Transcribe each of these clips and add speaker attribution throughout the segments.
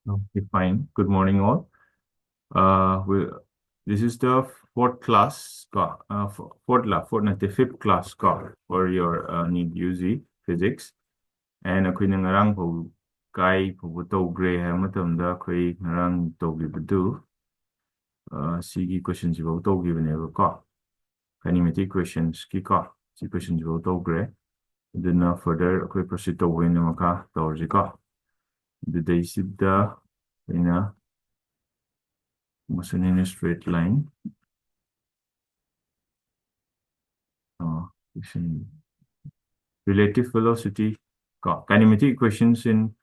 Speaker 1: Okay, fine. Good morning, all. We This is the fourth class, not the fifth class for your NEET UZ physics. And ako'y ngarang po kay puputo gray ha matamda ako'y ngarang tawgibadu sige questions ibaw tawgibane ko. Kinematic questions kika si questions ibaw tawgre. Then further ako'y proceed tawgin na maka tawrzi ko. The day sida ina motion in a straight line. Relative velocity, kinematic equations in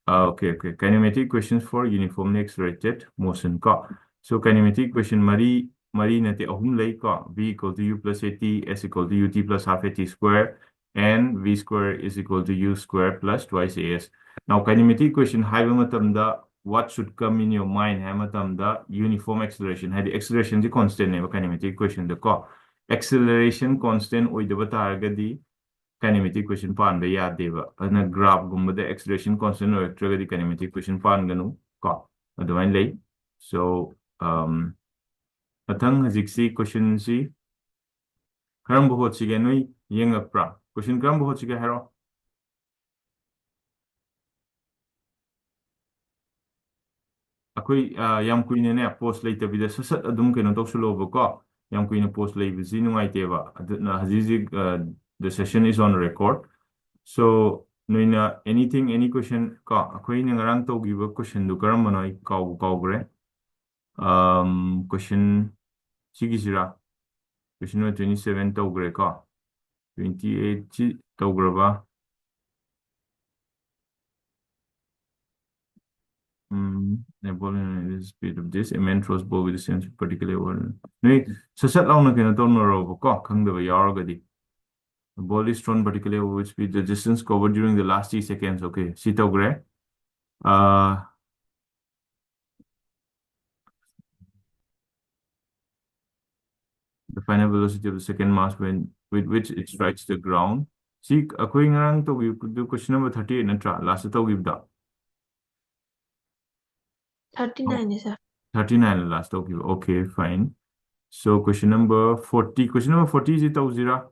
Speaker 1: kinematic equations for uniformly accelerated motion so kinematic equation mari nate ahum lay v equal to u plus at s equal to ut plus half at square and v square is equal to u square plus twice as. Now kinematic equation haiba matamda what should come in your mind ha matamda uniform acceleration the acceleration is constant neba kinematic equation the acceleration constant oidaba taragadi kinematic equation pan be yadeba ana graph gumbada acceleration constant electricity kinematic equation pan ganu adumain lay so athang hajiksi question si karam bahut sige noi yengapra question karam bahut sige hero akoi yam kuine ne post later bida sasat adum keno toksulo ba yam kuine post lay bizi nungai teba adna hajizi the session is on record. So noina anything any question akhoi ne ngarang to give a question du karam manoi kau question sigisira question 27 to gre 28 chi to graba the speed of this immense throws ball with the sense particularly one noi sasat launa kena to no ro khangda ba yaragadi. The ball is thrown particularly over speed the distance covered during the last 3 seconds. Okay, sito gre the final velocity of the second mass with which it strikes the ground. See, according to we could do question number 38 and last to give that
Speaker 2: 39 is
Speaker 1: 39 last to give. Okay, fine. So question number 40. Question number 40 is it zero?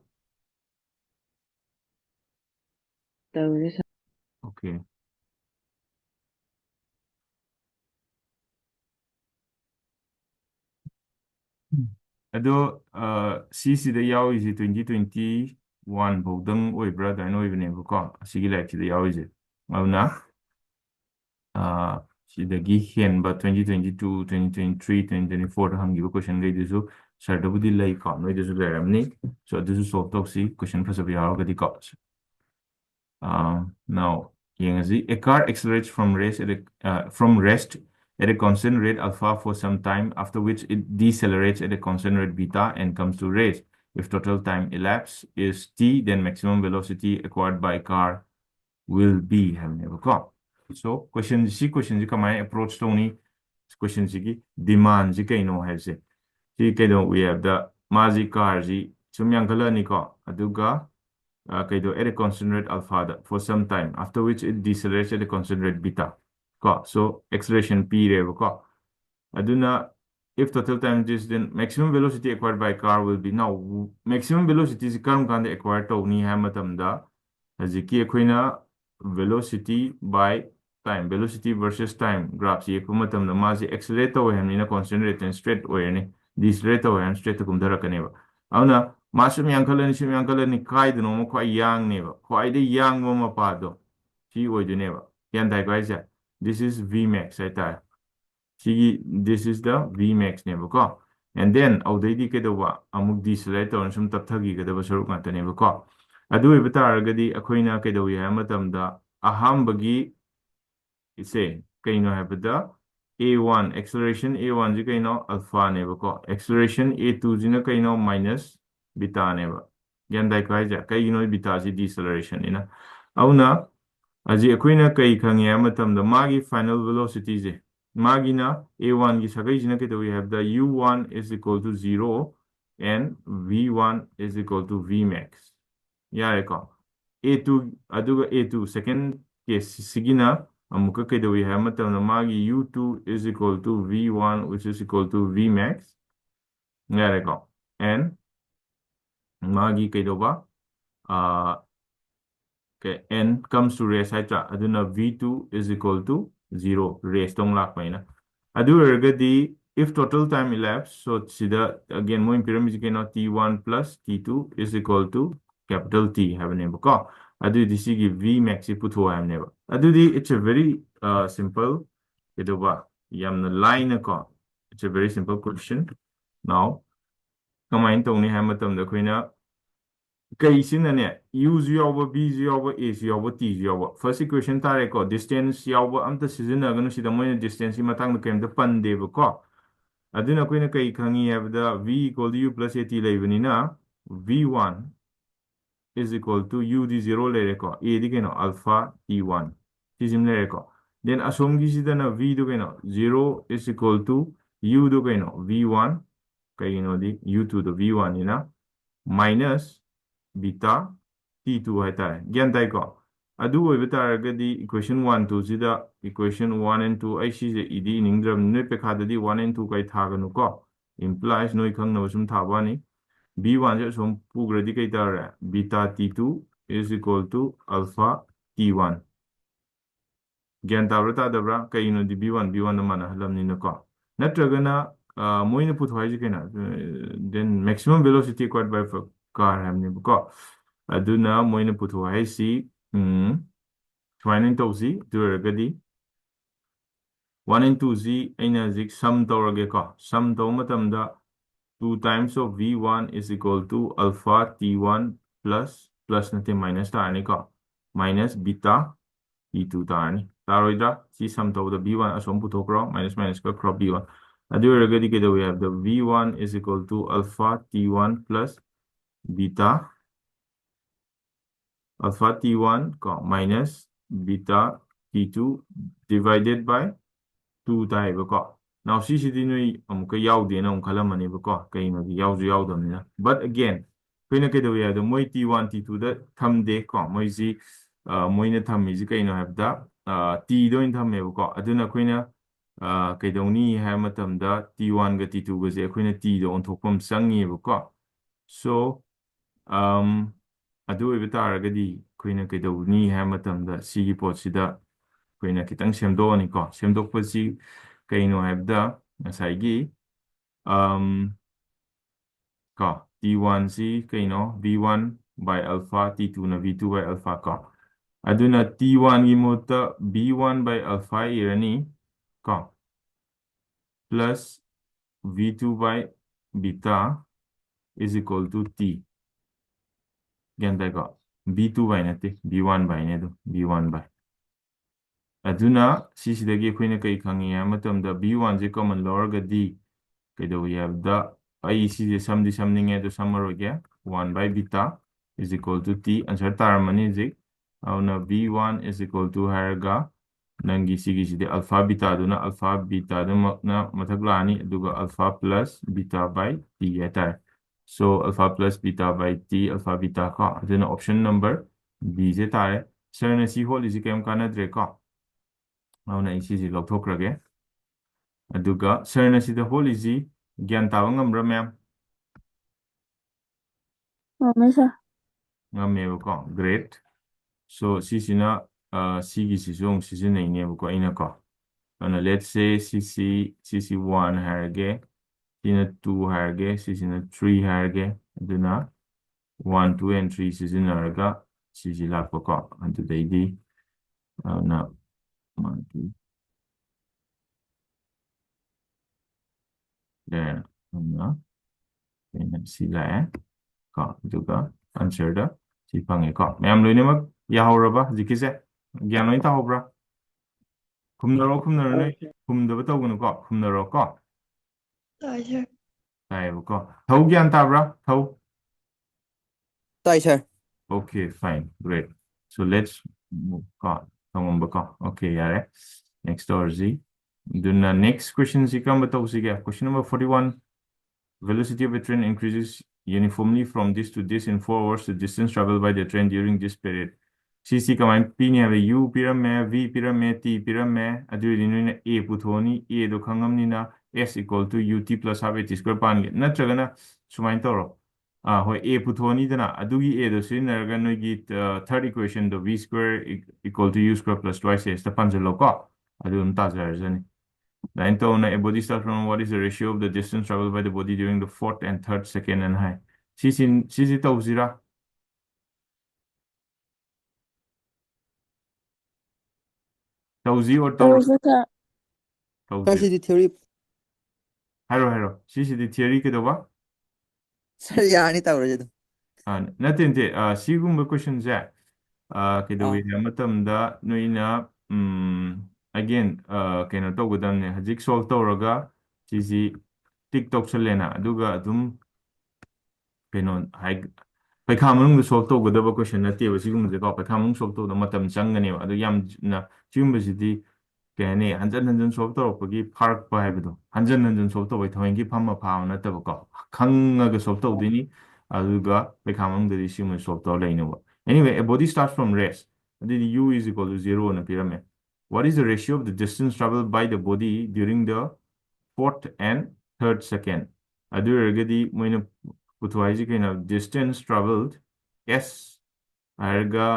Speaker 1: Okay. Ado CC the yaw is 2021 Bodang Oi brother I know even name ko sige like the yaw is it. Now sidagi henba 2022 2023 2024 hangiba question gai disu sartabudi lai noi disu leramni so this is solve toxi question for sabi yaragadi now a car accelerates from rest at a constant rate alpha for some time, after which it decelerates at a constant rate beta and comes to rest. If total time elapsed is t, then maximum velocity acquired by car will be so question ji kamai approach toni question ji demand ji kaino have se we have the maji car ji sumyang kala ni aduga at a constant rate alpha for some time, after which it decelerates at a constant rate beta. So acceleration p reva aduna if total time is then maximum velocity acquired by car will be now maximum velocity is karam kanda acquired to ni hamatamda haziki akoina velocity by time velocity versus time graph si kumatamda mazi accelerate to hamina constant rate and straight way decelerate to and straight kumdara kaneva auna masum yankalani kai de no ko yang neva ko de yang mo mapado si wo de neva yan dai gaisa this is vmax eta this is the vmax neva ko and then audidi ke do amuk decelerate on sum tapthagi ke do saruk ngata neva ko adu iba taragadi akoina ke do ya matamda ahambagi ise kaino habada a1 acceleration a1 ji kaino alpha neva ko acceleration a2 ji na kaino minus beta neva yan dai kai ja kai no beta ji deceleration ina auna aji akoina kai khangi amatamda magi final velocity je magi na a1 gi sagai ji na ke do we have the u1 is equal to 0 and v1 is equal to vmax yare ko a2 aduga a2 second case sigina amuka kaidawi hai matamda magi u2 is equal to v1 which is equal to v max ngare ko and magi kaidoba okay, n comes to raise haitra aduna v2 is equal to 0 raise tong lakpaina adu ergadi if total time elapsed so sida again mo pyramid keno t1 plus t2 is equal to capital T have a name ko adu this is v max putho have name adu di it's a very simple idoba yamna line ko it's a very simple question now kamain tongni ha matam da koina kaisinane u zu yawba b zu yawba a zu yawba t zu yawba first equation tare ko distance yawba amta sizinaganu sida moina distance matang kemta pandeba ko aduna koina kai khangi habda v equal to u plus at leibani v1 is equal to u di 0 lere ko a di keno alpha t1 tisim lere ko then assume gi sida na v do keno 0 is equal to u do keno v1 kai di u2 do v1 ina minus beta t2 haitare gyan tai ko adu oiba taragadi equation 1 2 sida equation 1 and 2 ai si je id ningdram noi pekhadadi 1 and 2 kai thaganu ko implies noi khangna sum thabani b1 je sum pugradi kai tare beta t2 is equal to alpha t1 gyan tabra ta dabra kai no di b1 na mana halamni na ko natragana moina puthwai je kaina then maximum velocity required by car hamni ko aduna moina puthwai si sumaining tausi duragadi 1 and 2 z aina zik sum tawrage ko sum taw matamda 2 times of v1 is equal to alpha t1 plus nate minus tarani ko minus beta t2 tarani taroida si sum taw the b1 asom puthokro minus ko crop b1 adu eragadi ke we have the v1 is equal to alpha t1 plus beta alpha t1 minus beta t2 divided by 2 type ko now CCD noi amuka yaw de na kala mani ko kay no yaw ju yaw dam na but again kayna kay do ya the moi t1 t2 da tham de ko moi ji moi na tham ji kay no have da t do in tham me ko aduna kayna kay do ni ha matam da t1 ga t2 ga je kayna t do on thokpam sangi ko so adu iba taragadi kayna kay do ni ha matam da sigi pot sida kayna kitang semdoni ko semdokpasi kaino habda nasaygi ka t1 si kaino v1 by alpha t2 na v2 by alpha ka aduna t1 gi mota b1 by alpha irani ka plus v2 by beta is equal to t ganda ka b2 by nate b1 by ne do b1 by aduna sisidagi koina kai khangi matamda b1 je common lorga d kaido we have the I si je samdi samning to samaro ge 1 by beta is equal to t answer taramani je auna v1 is equal to harga nangi sigi si de alpha beta duna alpha beta na mathaglani aduga alpha plus beta by t eta so alpha plus beta by t alpha beta ka aduna option number b je tare sir na si hol is kem kana dre ka auna isi logthokrage aduga sir na si the whole is gyan tawa ngamra ma'am ngameba ko great so sisina sigi sisung sisinai ne ko ina ko ana let's say cc1 harge sina 2 harge sisina 3 harge aduna 1 2 and 3 sisinaraga sisi lakpo ko antu daidi na 1 2 then na sila ko duga answer da si pange ko ma'am loinemak yahoraba jikise gyan loin tahobra kumnaro ne kumdaba tawgunu ko kumnaro ko taiba ko thau gyan tabra thau
Speaker 2: Tai sir.
Speaker 1: okay fine great so let's move ko thongomba ko okay yare next or z then next question si kamba tawsige question number 41 velocity of a train increases uniformly from this to this in 4 hours the distance traveled by the train during this period ꯁꯤꯁꯤ ꯀꯃꯥꯏꯅ ꯄꯤꯅꯤ ꯍꯥꯏꯕ U ꯄꯤꯔꯝꯃꯦ V ꯄꯤꯔꯝꯃꯦ T ꯄꯤꯔꯝꯃꯦ ꯑꯗꯨꯏꯗꯤ ꯅꯣꯏꯅ A ꯄꯨꯊꯣꯛꯑꯅꯤ Aꯗꯣ ꯈꯪꯉꯝꯅꯤꯅ S = UT + ½ AT² ꯄꯥꯟꯒꯦ ꯅꯠꯇ꯭ꯔꯒꯅ ꯁꯨꯃꯥꯏꯅ ꯇꯧꯔꯣ ꯍꯣꯏ A ꯄꯨꯊꯣꯛꯑꯅꯤꯗꯅ ꯑꯗꯨꯒꯤ Aꯗꯣ ꯁꯤꯖꯤꯟꯅꯔꯒ ꯅꯣꯏꯒꯤ ꯊꯥꯔꯠ 이퀘ꯏꯁꯟꯗꯣ V² = U² + twice S다 ꯄꯥꯟꯁꯤꯜꯂꯣꯀꯣ ꯑꯗꯨ ꯑꯗꯨꯝ ꯇꯥꯖꯔꯖꯅꯤ ꯑꯗꯨꯃꯥꯏꯅ ꯇꯧꯅ a body starts from what is the ratio of the distance traveled by the body during the fourth and third second and high sisi tꯧꯁꯤꯔꯥ ꯇꯧꯁꯤ or ꯇꯧꯔꯣꯏ
Speaker 3: ꯇꯧꯔꯁꯦ ꯁꯥꯔ
Speaker 2: ꯁꯥꯔ
Speaker 1: ꯇꯧꯁꯤ
Speaker 2: ꯁꯤꯗꯤ ꯊꯤꯑꯣꯔꯤ
Speaker 1: ꯍꯥꯏꯔꯣ ꯁꯤꯁꯤꯗꯤ ꯊꯤꯑꯣꯔꯤ ꯀꯩꯗꯧꯕ
Speaker 2: ꯁꯥꯔ ꯌꯥꯔꯅꯤ ꯇꯧꯔꯁꯦ ꯑꯗꯨꯝ
Speaker 1: ꯅꯠꯇꯦ ꯁꯤꯒꯨꯝꯕ ꯀꯣꯏꯁꯟꯁꯦ ꯀꯩꯗꯧꯋꯤ
Speaker 2: ꯑꯥ
Speaker 1: ꯍꯥꯏꯕ ꯃꯇꯝꯗ ꯅꯣꯏꯅ ꯑꯒꯦꯟ ꯀꯩꯅꯣ ꯇꯧꯒꯗꯕꯅꯦ ꯍꯧꯖꯤꯛ ꯁꯣꯜቭ ꯇꯧꯔꯒ ꯁꯤꯁꯤ ꯇꯤꯛ ꯇꯧꯁꯜꯂꯦꯅ ꯑꯗꯨꯒ ꯑꯗꯨꯝ ꯀꯩꯅꯣ ꯄꯩꯈꯥ ꯃꯅꯨꯡꯗ ꯁꯣꯜቭ ꯇꯧꯒꯗꯕ ꯀꯣꯏꯁꯟ ꯅꯠꯇꯦꯕ ꯁꯤꯒꯨꯝꯕꯁꯦꯀꯣ ꯄꯩꯈꯥ ꯃꯅꯨꯡ ꯁꯣꯜꯚ ꯇꯧꯕꯗ ꯃꯇꯝ ꯆꯪꯒꯅꯦꯕ ꯑꯗꯨ ꯌꯥꯝꯅ ꯁꯤꯒꯨꯝꯕꯁꯤꯗꯤ ꯀꯩ ꯍꯥꯏꯅꯤ ꯍꯟꯖꯟ ꯁꯣꯜꯚ ꯇꯧꯔꯛꯄꯒꯤ ꯐꯥꯔꯛꯄ ꯍꯥꯏꯕꯗꯣ ꯍꯟꯖꯟ ꯁꯣꯜꯚ ꯇꯧꯕꯩ ꯊꯋꯣꯏꯀꯤ ꯐꯝꯃ ꯐꯥꯕ ꯅꯠꯇꯕꯀꯣ ꯈꯪꯉꯒ ꯁꯣꯜꯚ ꯇꯧꯗꯣꯏꯅꯤ ꯑꯗꯨꯒ ꯄꯩꯈꯥ ꯃꯅꯨꯡꯗꯗꯤ ꯁꯤꯒꯨꯝꯕ ꯁꯣꯜꯚ ꯇꯧꯔ ꯂꯩꯅꯕ anyway a body starts from rest ꯑꯗꯨꯗꯤ U = 0 ꯅ ꯄꯤꯔꯝꯃꯦ what is the ratio of the distance traveled by the body during the fourth and third second ꯑꯗꯨ ꯑꯣꯏꯔꯒꯗꯤ ꯃꯣꯏꯅ ꯄꯨꯊꯣꯛꯏꯁꯤ ꯀꯩꯅꯣ distance traveled S ꯍꯥꯏꯔꯒ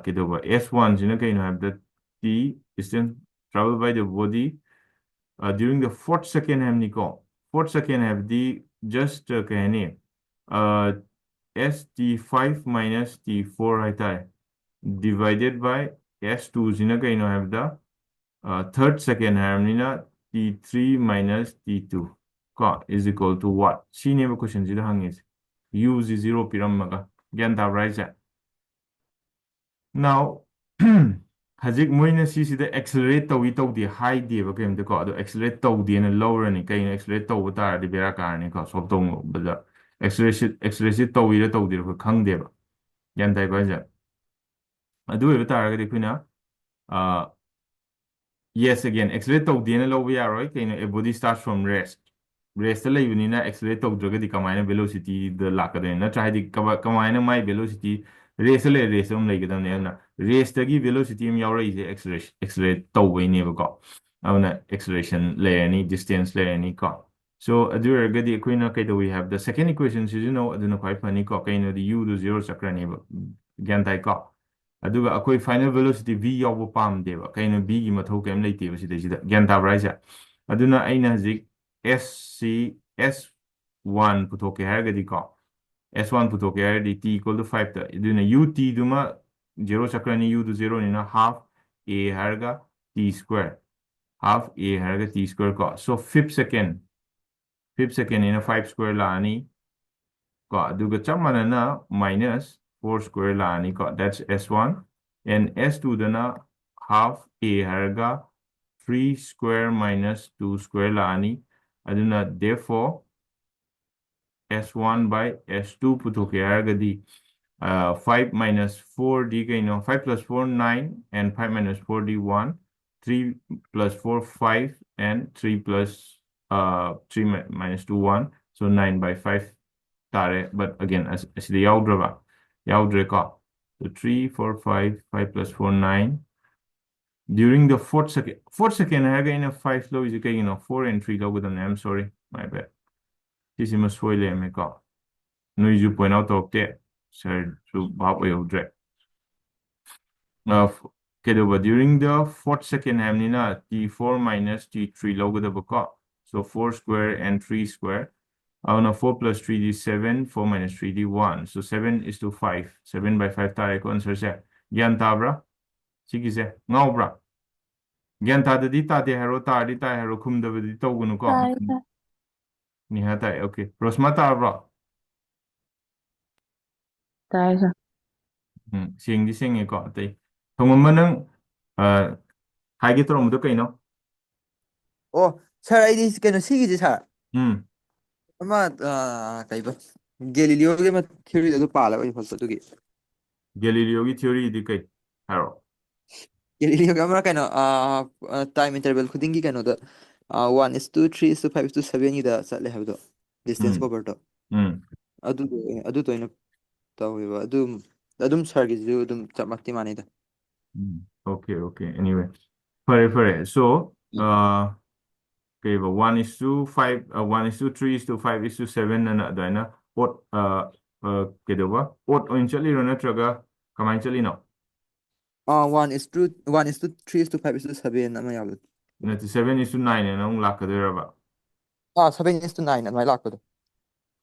Speaker 1: ꯀꯩꯗꯧꯕ S1 ꯁꯤꯅ ꯀꯩꯅꯣ ꯍꯥꯏꯕꯗ T distance traveled by the body during the fourth second 하니까 fourth second 하ꯕꯗꯤ just 그게 아니 ST5 minus T4 하이타래 divided by S2 지나 그이노 하브다 third second 하면이나 T3 minus T2 거 is equal to what? 시네버 question 지도 항이지 U is 0 피람마가 겐 답라 이제 now ꯍꯧꯖꯤꯛ ꯃꯣꯏꯅ ꯁꯤꯁꯤꯗ ꯑꯦꯛꯁꯂꯔꯦꯠ ꯇꯧꯗꯦ ꯍꯥꯏꯗꯦꯕ ꯀꯩꯝꯇꯀꯣ ꯑꯗꯣ ꯑꯦꯛꯁꯂꯔꯦꯠ ꯇꯧꯗꯦꯅ ꯂꯧꯔꯅꯤ ꯀꯩꯅꯣ ꯑꯦꯛꯁꯂꯔꯦꯠ ꯇꯧꯕ ꯇꯥꯔꯗꯤ ꯕꯦꯔꯥ ꯀꯥꯔꯅꯤꯀꯣ ꯁꯣꯜꯕ ꯇꯧꯕꯗ ꯑꯦꯛꯁꯂꯔꯦꯠꯁꯤ ꯇꯧꯋꯤꯔ ꯇꯧꯗꯦꯔ ꯑꯩꯈꯣꯏ ꯈꯪꯗꯦꯕ ꯒ꯭ꯌꯥꯟ ꯇꯥꯏꯀꯣ ꯍꯥꯏꯁꯦ ꯑꯗꯨ ꯑꯣꯏꯕ ꯇꯥꯔꯒꯗꯤ ꯑꯩꯈꯣꯏꯅ ꯌꯦꯁ ꯑꯒꯦꯟ ꯑꯦꯛꯁꯂꯔꯦꯠ ꯇꯧꯗꯦꯅ ꯂꯧꯕ ꯌꯥꯔꯣꯏ ꯀꯩꯅꯣ ꯑꯦ ꯕꯣꯗꯤ ꯁ꯭ꯇꯥꯔꯠ ꯐ꯭ꯔꯣꯝ ꯔꯦꯁꯇ ꯂꯩꯕꯅꯤꯅ ꯑꯦꯛꯁꯂꯔꯦꯠ ꯇꯧꯗ꯭ꯔꯒꯗꯤ ꯀꯃꯥꯏꯅ ꯚꯦꯂꯣꯁꯤꯇꯤꯗ ꯂꯥꯛꯀꯗꯣꯏꯅꯣ ꯅꯠꯇ꯭ꯔꯥ ꯍꯥꯏꯗꯤ ꯀꯃꯥꯏꯅ ꯃꯥꯏ ꯚꯦꯂꯣꯁꯤꯇꯤ ꯔꯦꯁꯇ ꯂꯩꯔꯦ ꯔꯦꯁꯇ ꯑꯗꯨꯝ ꯂꯩꯒꯗꯕꯅꯦ ꯑꯗꯨꯅ ꯔꯦꯁꯇꯒꯤ ꯚꯦꯂꯣꯁꯤꯇꯤ ꯑꯃ ꯌꯥꯎꯔꯛꯏꯁꯦ ꯑꯦꯛꯁꯂꯔꯦꯠ ꯇꯧꯕꯩꯅꯦꯕꯀꯣ ꯑꯗꯨꯅ ꯑꯦꯛꯁꯂꯔꯦꯁꯟ ꯂꯩꯔꯅꯤ ꯗꯤꯁꯇꯦꯟꯁ ꯂꯩꯔꯅꯤ ꯀꯣ ꯁꯣ ꯑꯗꯨ ꯑꯣꯏꯔꯒꯗꯤ ꯑꯩꯈꯣꯏꯅ ꯀꯩꯗꯧꯋꯤ ꯍꯥꯏꯕꯗ ꯁꯦꯀꯦꯟ ꯏꯀ꯭ꯋꯦꯁꯟ ꯁꯤꯖꯤꯟꯅꯧ ꯑꯗꯨꯅ ꯈ꯭ꯋꯥꯏ ꯐꯅꯤꯀꯣ ꯀꯩꯅꯣꯗꯤ Uꯗꯣ 0 ꯆꯠꯈ꯭ꯔꯅꯦꯕ ꯒ꯭ꯌꯥꯟ ꯇꯥꯏꯀꯣ ꯑꯗꯨꯒ ꯑꯩꯈꯣꯏ ꯐꯥꯏꯅꯦꯜ ꯚꯦꯂꯣꯁꯤꯇꯤ V ꯌꯥꯎꯕ ꯄꯥꯝꯗꯦꯕ ꯀꯩꯅꯣ Vꯒꯤ ꯃꯊꯧ ꯀꯩꯝ ꯂꯩꯇꯦꯕ ꯁꯤꯗꯩꯁꯤꯗ ꯒ꯭ꯌꯥꯟ ꯇꯥꯕ꯭ꯔꯥ ꯍꯥꯏꯁꯦ ꯑꯗꯨꯅ ꯑꯩꯅ ꯍꯧꯖꯤꯛ S1 ꯄꯨꯊꯣꯛꯀꯦ ꯍꯥꯏꯔꯒꯗꯤꯀꯣ S1 ꯄꯨꯊꯣꯛꯀꯦ ꯍꯥꯏꯔꯗꯤ T = 5ꯇ ꯑꯗꯨꯅ UT ꯗꯨꯃ 0 ꯆꯠꯈ꯭ꯔꯅꯤ Uꯗꯨ 0ꯅꯤꯅ half A ꯍꯥꯏꯔꯒ T², half A ꯍꯥꯏꯔꯒ T² ꯀꯣ so fifth second ꯅꯤꯅ 5² ꯂꯥꯛꯑꯅꯤ ꯀꯣ ꯑꯗꯨꯒ ꯆꯞ ꯃꯥꯟꯅꯅ -4² ꯂꯥꯛꯑꯅꯤ ꯀꯣ that's S1 and S2 ꯗꯅ half A ꯍꯥꯏꯔꯒ 3² - 2² ꯂꯥꯛꯑꯅꯤ ꯑꯗꯨꯅ therefore S1 by S2 ꯄꯨꯊꯣꯛꯀꯦ ꯍꯥꯏꯔꯒꯗꯤ 5 - 4ꯗꯤ ꯀꯩꯅꯣ 5 + 4 9 and 5 - 4ꯗꯤ 1 3 + 4 5 and 3 + 3 - 2 1 so 9/5 ꯇꯥꯔꯦ but again ꯑꯁꯤꯗ ꯌꯥꯎꯗ꯭ꯔꯦꯀꯣ so 3 4 5 5 + 4 9 during the fourth second 하게 ꯑꯩꯅ 5 ꯂꯧꯏꯁꯦ ꯀꯩꯒꯤꯅꯣ 4 and 3 ꯂꯧꯒꯗꯕꯅꯦ I'm sorry my bad ꯁꯤꯁꯤꯃ ꯁꯣꯏ ꯂꯩꯔꯝꯃꯦꯀꯣ ꯅꯣꯏꯁꯨ ꯄꯣꯏꯟ ꯑꯥꯎꯠ ꯇꯧꯔꯛꯇꯦ ꯁꯔꯁꯨ ꯚꯥꯞ ꯑꯣꯏꯍꯧꯗ꯭ꯔꯦ ꯀꯩꯗꯧꯕ during the fourth second ꯍꯥꯏꯕꯅꯤꯅ T4 - T3 ꯂꯧꯒꯗꯕꯀꯣ so 4² and 3². now 4 + 3 is 7, 4 - 3 is 1. So 7:5. 7/5 tareको answer se. Gyan tabra? Sigise. Ngaubra? Gyan tadadi tade haro tadi ta haro kumdabadi tawgunu ko.
Speaker 3: ꯇꯥꯔꯦ ꯁꯥꯔ
Speaker 1: Nihata. Okay. Rosma tabra?
Speaker 3: ꯇꯥꯔꯦ ꯁꯥꯔ
Speaker 1: Singdi singi ko. Tay. Tungumma nang haige toromudo kaino?
Speaker 2: ꯑꯣ ꯁꯥꯔ ꯑꯩꯗꯤ ꯀꯩꯅꯣ ꯁꯤꯒꯤꯁꯦ ꯁꯥꯔ
Speaker 1: Hmm.
Speaker 2: ꯑꯃ ꯀꯩꯕ ꯒꯦꯂꯤꯂꯤꯌꯣꯒꯤ ꯑꯃ ꯊꯤꯑꯣꯔꯤꯗꯣ ꯑꯗꯨ ꯄꯥꯜꯂꯒ ꯑꯩ ꯍꯣꯠꯄ ꯑꯗꯨꯒꯤ
Speaker 1: Galileo theory di kai. Haro.
Speaker 2: ꯒꯦꯂꯤꯂꯤꯌꯣꯒꯤ ꯑꯃ ꯀꯩꯅꯣ ꯇꯥꯏꯝ ꯏꯟꯇꯔꯚꯦꯜ ꯈꯨꯗꯤꯡꯒꯤ ꯀꯩꯅꯣꯗ 1:2 3:5:7ꯒꯤꯗ ꯆꯠꯂꯦ ꯍꯥꯏꯕꯗꯣ ꯗꯤꯁꯇꯦꯟꯁ
Speaker 1: Hmm.
Speaker 2: ꯀꯣꯚꯔꯗꯣ
Speaker 1: Hmm.
Speaker 2: ꯑꯗꯨꯗꯣ ꯑꯣꯏꯅ ꯇꯧꯋꯦꯕ ꯑꯗꯨ ꯑꯗꯨꯝ ꯁꯥꯔꯒꯤꯁꯤꯁꯨ ꯑꯗꯨꯝ ꯆꯞꯃꯛꯇꯤ ꯃꯥꯟꯅꯩꯗ.
Speaker 1: Okay, okay. Anyway, fare. So, okay, but 1:5, 1:3:5:7 and adana what kedoba what on chali rona traga kamai chali no.
Speaker 2: 1:3:5:7 ꯑꯃ ꯌꯥꯎꯕꯗꯣ.
Speaker 1: Nati 7:9 and ang lakadera.
Speaker 2: 7:9 ꯑꯗꯨꯃꯥꯏꯅ ꯂꯥꯛꯄꯗꯣ.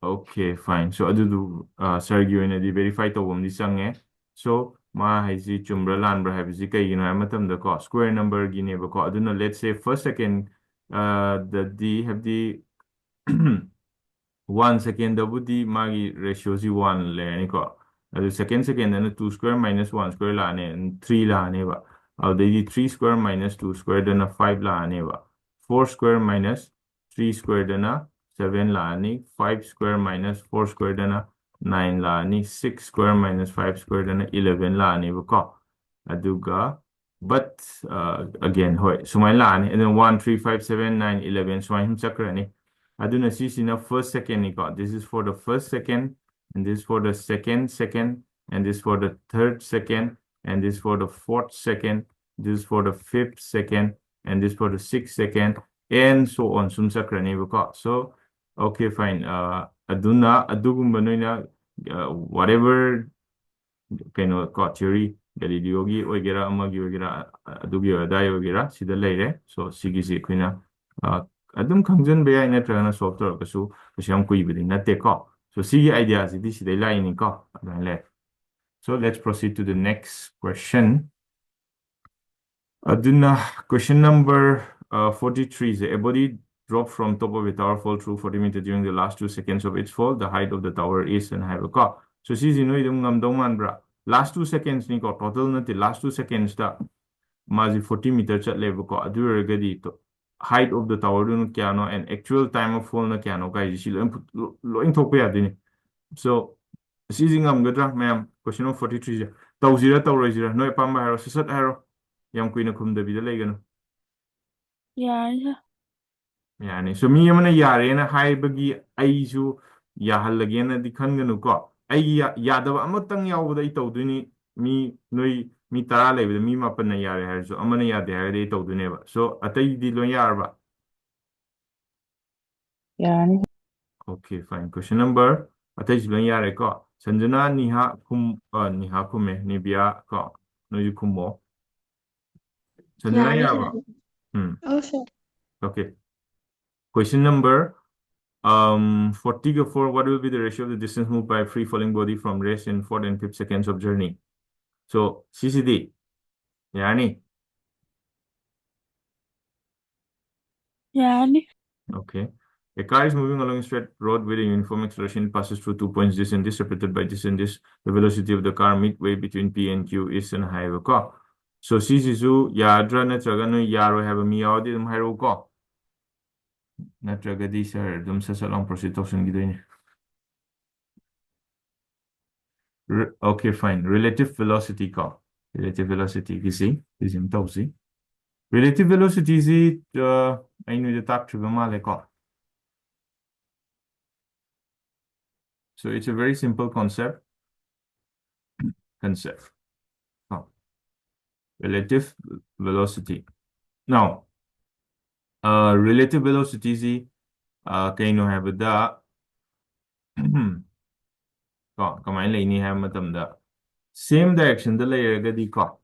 Speaker 1: Okay, fine. So adudu sirgi oinadi verify tawamdi change. So ma haisi chumbra lanbra habisi kaigino hai matamda ko square number gi neba ko aduna let's say first second the have the 1 second dabudi magi ratio si 1 le ani ko adu second and 2 square minus 1 square la ane and 3 la ane ba adu 3 square minus 2 square dana 5 la ane ba 4 square minus 3 square dana 7 la ane 5 square minus 4 square dana 9 la ane 6 square minus 5 square dana 11 la ane ba ko aduga but again hoy sumai la ane and then 1 3 5 7 9 11 sumai hum chakra ne aduna sisina first second ni ko this is for the first second and this for the second and this for the third second and this for the fourth second this for the fifth second and this for the sixth second and so on sum sakrani ko so okay fine aduna adugumba noina whatever keno ko theory Galileogi oigera amagi oigera adugi adai oigera sida leire so sigisi kuina adum khangjan be ai natrana software kasu kasyam kuibidi natte ko so sigi idea sidi sidai lai ni ko adan le so let's proceed to the next question aduna question number 43 is a body dropped from top of a tower fall through 40 meters during the last 2 seconds of its fall the height of the tower is and have a ko so sisi no idum ngamdong manbra last 2 seconds ni ko total nati last 2 seconds da mazi 40 meter chat level ko adu regadi to height of the tower dun kya no and actual time of fall na kya no kai si lo in thok ya dini so sisi ngamgadra ma'am question number 43 tawzira tawroizira no pamba haro sisat haro yam kuina khumda bida legano
Speaker 3: ꯌꯥꯔꯅꯤ
Speaker 1: yani so mi amana yare na haibagi aisu yahalagena di khanganu ko ai yadaba amatang yawbada I tawduni noi mi tara leibada mi mapan na yare haisu amana yade haide tawduneba so atai di lo yarba
Speaker 3: ꯌꯥꯔꯅꯤ
Speaker 1: okay fine question number atai lo yare ko sanjana niha kume nibia ko noi kumo sanjana
Speaker 3: ꯌꯥꯔꯅꯤ
Speaker 1: yaba
Speaker 3: sir.
Speaker 1: hmm okay question number 40 to 4, what will be the ratio of the distance moved by a free falling body from rest in 4 and 5 seconds of journey? So, CCD, yani,
Speaker 3: ꯌꯥꯔꯅꯤ
Speaker 1: okay. A car is moving along a straight road with a uniform acceleration, passes through 2 points, this and this, separated by this and this. The velocity of the car midway between P and Q is an higher car. So, CCSU, yadra natragano yaro have a miyawdi higher car. Natragadi sir, dum sasalang proceed to gidoin. Okay, fine. Relative velocity ka. Relative velocity kisi. Isim tausi. Relative velocity is it I know the talk to the so it's a very simple concept. Oh, relative velocity. Now, relative velocity is kaino have the kamay laini have matamda same direction the layer gadi ka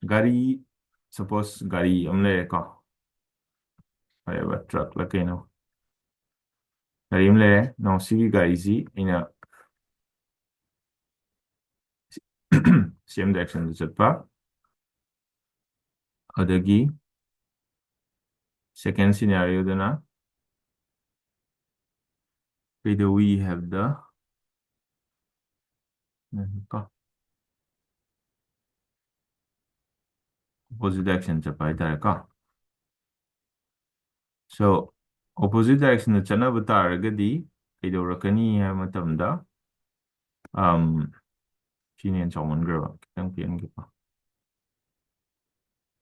Speaker 1: gari suppose gari amle ka whatever truck la kaino gari amle now sigi gari si in a same direction the chatpa adagi second scenario dana we have the opposite direction chapa ka so opposite direction chanaba taragadi kaidorakani ha matamda sine chawman girl kitang pian gi pa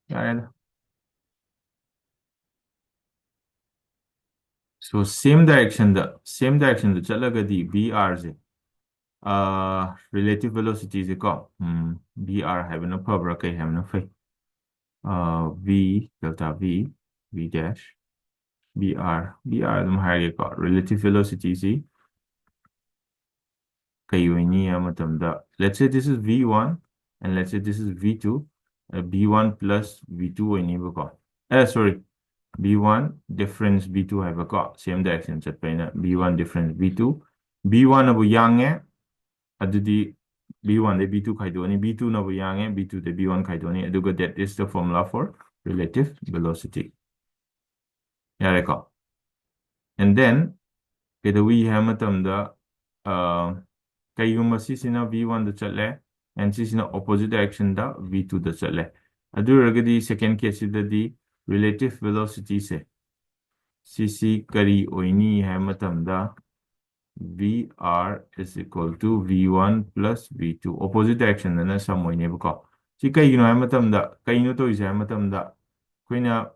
Speaker 1: yeah so same direction the chalagadi brz relative velocity is equal VR having a power okay having a phi V delta V dash BR them higher relative velocity is let's say this is V1 and let's say this is V2 B1 plus V2 sorry B1 difference B2 have a same direction B1 difference B2 B1 abu yang adudi B1 de B2 khaidoni B2 na bu yang B2 de B1 khaidoni aduga that is the formula for relative velocity yareko and then we have matamda kaiguma sisina V1 da chatle and sisina opposite direction da V2 da chatle aduragadi second case the relative velocity se cc kari oini hai matamda VR is equal to V1 plus V2 opposite direction na sum oini buko si kaigino hai matamda kaino to is hai matamda koina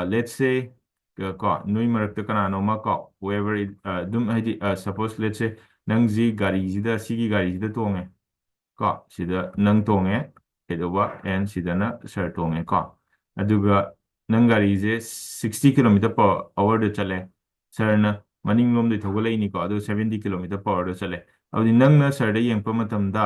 Speaker 1: let's say ko nui marakta kanano ma ko whoever it dum haidi suppose let's say nang ji gari jida sigi gari jida tonge ko sida nang tonge kedoba and sida na sir tonge ko aduga nang gari je 60 km per hour de chale sir na maning lom de thogolai ni ko adu 70 km per hour de chale adi nang na sir de yeng pa matam da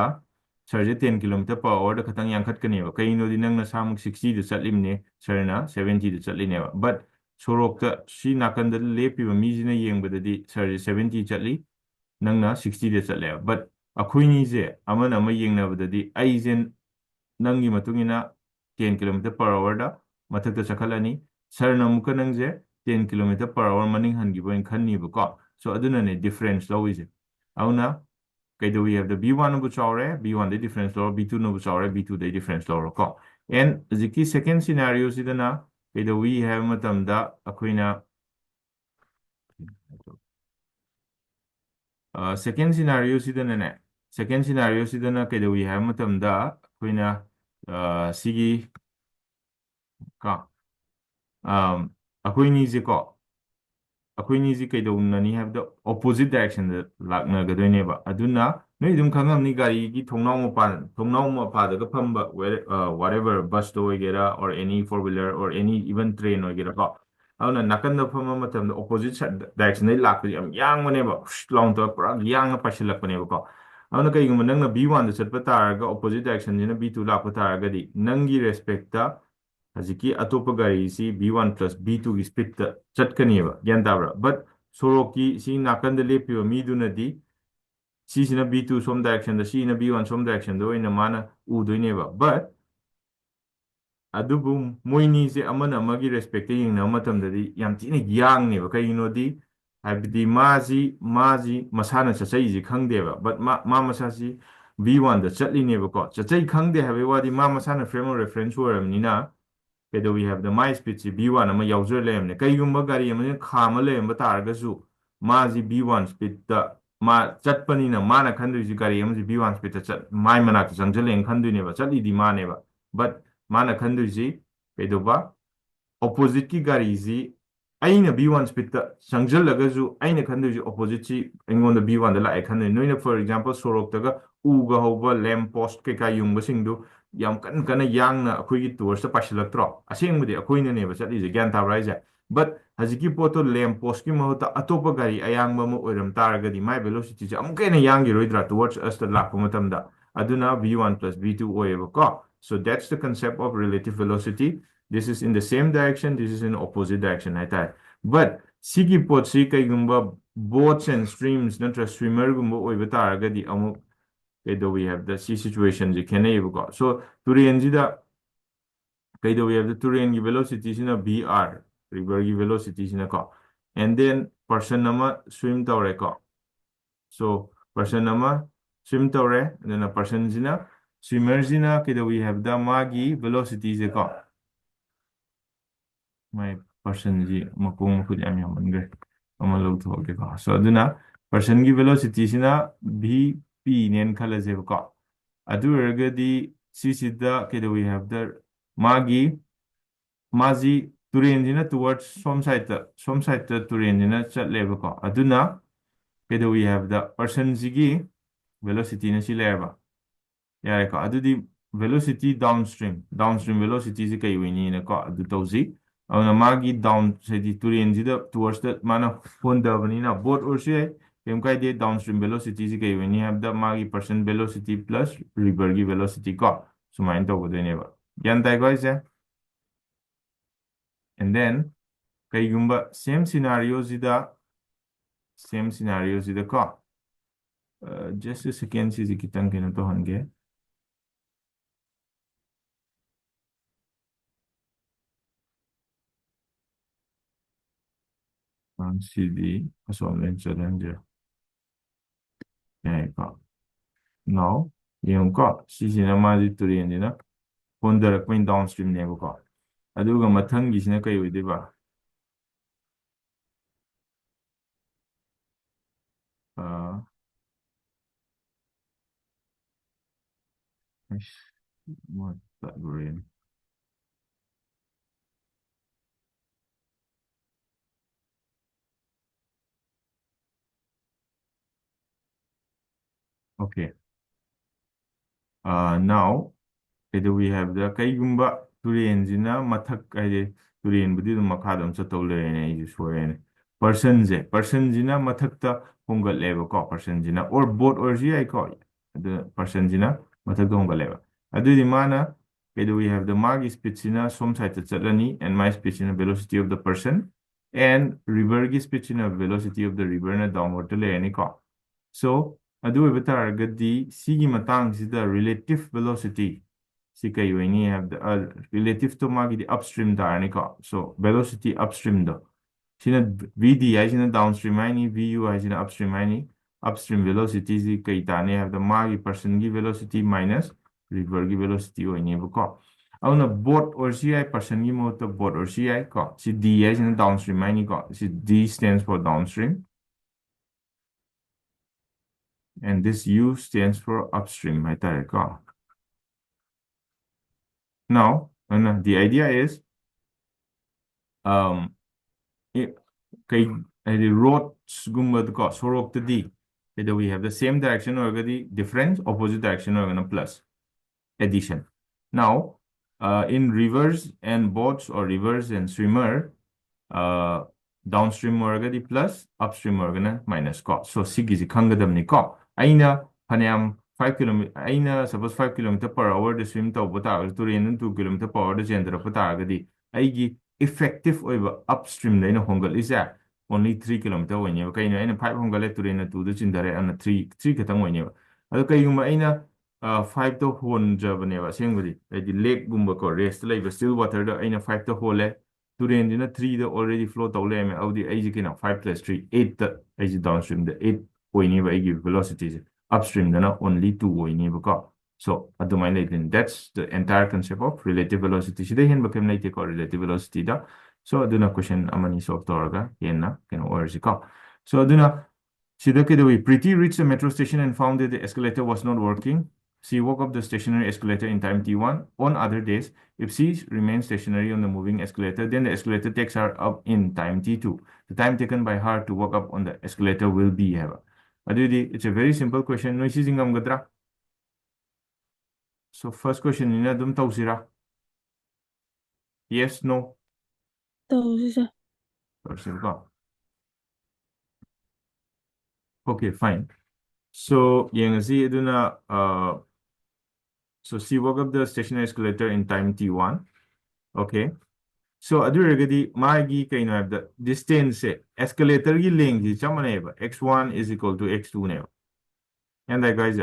Speaker 1: sir je 10 km per hour de khatang yang khat kani ba kai no di nang na samuk 60 de chatlim ne sir na 70 de chatli ne ba but sorokta si nakanda lepi ba mi jina yeng ba di sir 70 chatli nang na 60 de chatle but akhui ni je amana ma yeng na ba di ai jen nangi matungina 10 km per hour da mathak ta chakhalani sir na muka nang je 10 km per hour maning han gi boin khan ni ba ko so aduna ne difference lo is auna kaido we have the b1 bu chawre b1 the difference lo b2 no bu chawre b2 the difference lo ko and ziki second scenario sidana kaido we have matam da akhuina second scenario sidana ne second scenario sidana kaido we have matam da akhuina sigi ka akhuini je ko akhuini ji kaidonani have the opposite direction da lakna gadoine ba aduna noi dum khangam ni gari gi thongnaw ma pa da phamba whatever bus to gera or any four wheeler or any even train or gera ko auna nakan da phama matam da opposite direction dai lak yam yang mane ba long to pura yang pa silak pane ba ko auna kai gum nang na b1 da chatpa tar ga opposite direction ni na b2 lak pa tar ga di nangi respect ta Haziki atopa gari si B1 plus B2 ki speed ta chatkaniba gyan tabra but soroki si nakanda lepiwa miduna di si sina B2 som direction da si na B1 som direction da oina mana udoineba but adubu moini se amana amagi respect yin na matam da di yam tine yang ne ba kayino di habdi mazi masana chachai ji khangdeba but ma masasi V1 da chatli ne ba ko chachai khangde habe wadi ma masana frame of reference oramnina kaido we have the my speed B1 ama yauzer lemne kaigumba gari ama khama lemba taragasu mazi B1 speed da ma chatpani na mana khandu ji gari ama B1 speed ta chat mai mana ta changjale khandu ne ba chali di mane ba but mana khandu ji kaido ba opposite ki gari ji aina B1 speed ta changjalaga aina khandu ji opposite ji engon da B1 da la khandu noina for example sorok taga uga hoba lamp post ke ka yung basingdu yam kan yang na akhui towards the pasilakro asengmudi akhui ne ba chali je gyan tabra ise but haziki poto lamp post ki mahota atopa gari ayang ma oiram taragadi my velocity je amke ne yang gi roidra towards us the lakpa matamda aduna v1 plus v2 oeba ko so that's the concept of relative velocity this is in the same direction this is in opposite direction haitai but sigi pot si kai gumba boats and streams natra swimmer gumba oiba taragadi amu kaido we have the C situation je kene go so turian jida kaido we have the turian velocity is in a BR river velocity is in a ko and then person nama swim tawre ko so person nama swim tawre and then a person jina swimmer jina kaido we have the magi velocity is ko my person ji makung khud am yaman ama log thoge ko so aduna person gi velocity sina vp nen khala je ko adu ergadi sisida kede we have the magi mazi turenjina towards some side turenjina chatleba ko aduna kede we have the person jigi velocity na si lerba. Yare ko. Adudi velocity downstream. Downstream velocity si kay wini na ko. Adu tausi. Ang magi down sa di turin jida towards the mana honda bani na boat or siya. Kaya kay di downstream velocity si kay wini have the magi percent velocity plus river gi velocity ko. Sumayin to ko din ba. Yan tayo ko isa. And then kay gumba same scenario zida ko. Just a second si kitang kinatohan ge. CD kasolven challenge. Yeah, ko. Now, yung ko sisina madi turiyan na pondarak mo downstream nebo ko. Aduga mathang gisina kayo di ba? What that brain? Okay. Now, either we have the kaigumba turiyan zina mathak kaya turiyan budi dum makadam sa tole ne is person zina mathak ta hongal leba ko person zina or boat or zi ko the person zina mathak ta hongal leba. Adu di mana either we have the magi speed zina som side chalani and my speed zina velocity of the person and river gi speed zina velocity of the river na downward to le ko. So adu ibataragadi sigi matang sida relative velocity si kayo ini have the relative to magi the upstream da ko. So velocity upstream do. Sina VD ay sina downstream ay ni VU ay sina upstream ay ni upstream velocity si kay tani have the magi person gi velocity minus river gi velocity o ini ko. Ang na boat or CI person gi mo to boat or CI ko. Si D ay sina downstream ay ni ko. Si D stands for downstream. And this U stands for upstream. Now, the idea is, the roads sorok to D. Either we have the same direction or the different opposite direction or gonna plus addition. Now, in rivers and boats or rivers and swimmer, downstream or the plus, upstream or gonna minus ko. So sig is kangadam ni ko. Aina panyam 5 km. Aina suppose 5 km/h the swim to bota to 2 km/h the gender bota gadi. Aigi effective over upstream the hongal is that only 3 km when you okay in 5 hongal to in 2 the gender and 3 katang when you. Okay, you aina 5 to hon jabaneva saying with it. The lake gumba ko rest like still water the aina 5 to hole. To the end, 3 the already flow to lem out the age 5 plus 3, 8 the age downstream, the 8 point I give velocities upstream, then only 2 point so at the mind that's the entire concept of relative velocity. They can become like relative velocity da. So do not question amani solve torga yena can or so do not see the way Pretty reached the metro station and found that the escalator was not working. She woke up the stationary escalator in time t1. On other days, if she remains stationary on the moving escalator, then the escalator takes her up in time t2. The time taken by her to walk up on the escalator will be it's a very simple question. No issues gadra. So first question ina dum tausira. Yes, no.
Speaker 3: Tausi
Speaker 1: Okay, fine. So so she woke up the stationary escalator in time t1. Okay. So aduragadi magi kaino have the distance escalator gi length is chamaneba x1 is equal to x2 neba. And that guys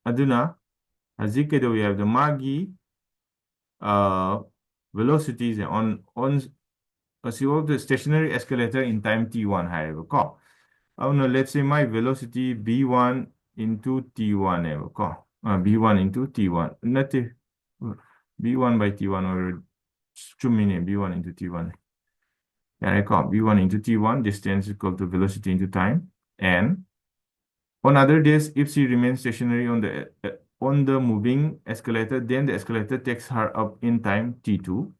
Speaker 1: aduna azikedo we have the magi velocities on she woke the stationary escalator in time t1 however ko. Oh no, let's say my velocity b1 into t1 neba ko. B1 into t1. Not b1 by t1 or b1 into t1. And I call b1 into t1 distance equal to velocity into time. And on other days, if she remains stationary on the moving escalator, then the escalator takes her up in time t2.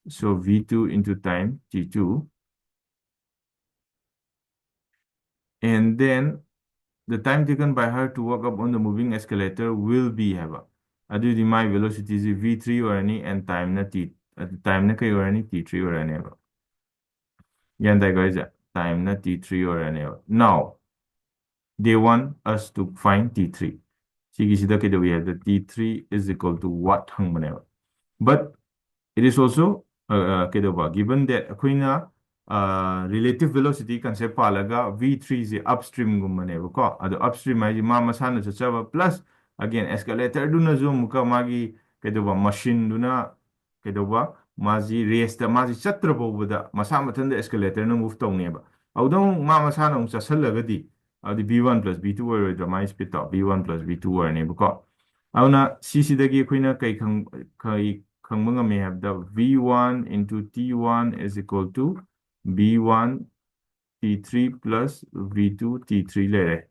Speaker 1: So v2 into time t2 And then the time taken by her to walk up on the moving escalator will be haba. Adu my velocity is v3 or any and time na t time na kay or any t3 or any. Yan guys, time na t3 or any. Now they want us to find t3. Sige sida kaya we have the t3 is equal to what hang manewa. But it is also given that akoina relative velocity concept palaga v3 is upstream gummaneba ko ado upstream ay ma masana sa plus again escalator duna zo muka magi machine duna mazi race da mazi chatra bobuda masa matanda escalator na move tawne ba awdong ma masana um chasalagadi adi b1 plus b2 or my speed b1 plus b2 or ne ko awna CC dagi akoina kai khangma may have the v1 into t1 is equal to b1 t3 plus v2 t3 lere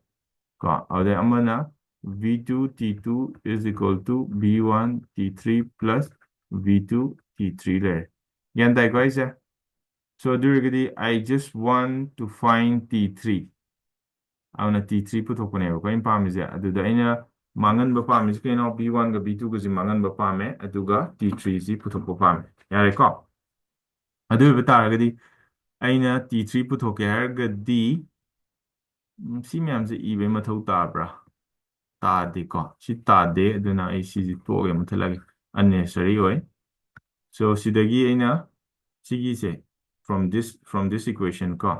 Speaker 1: ka ade amana v2 t2 is equal to b1 t3 plus v2 t3 lere yan dai guys. So durigadi I just want to find t3 awna t3 puthokpane ko impam is aduda aina mangan ba pam is kaino b1 ga b2 ga mangan ba pame aduga t3 si puthokpa pame yare ko adu betaragadi aina t3 puthoke haragadi si myam se ibe mathau tabra tade ko si tade aduna ai si to ge mathalagi unnecessary oi so sidagi aina sigi se from this equation ko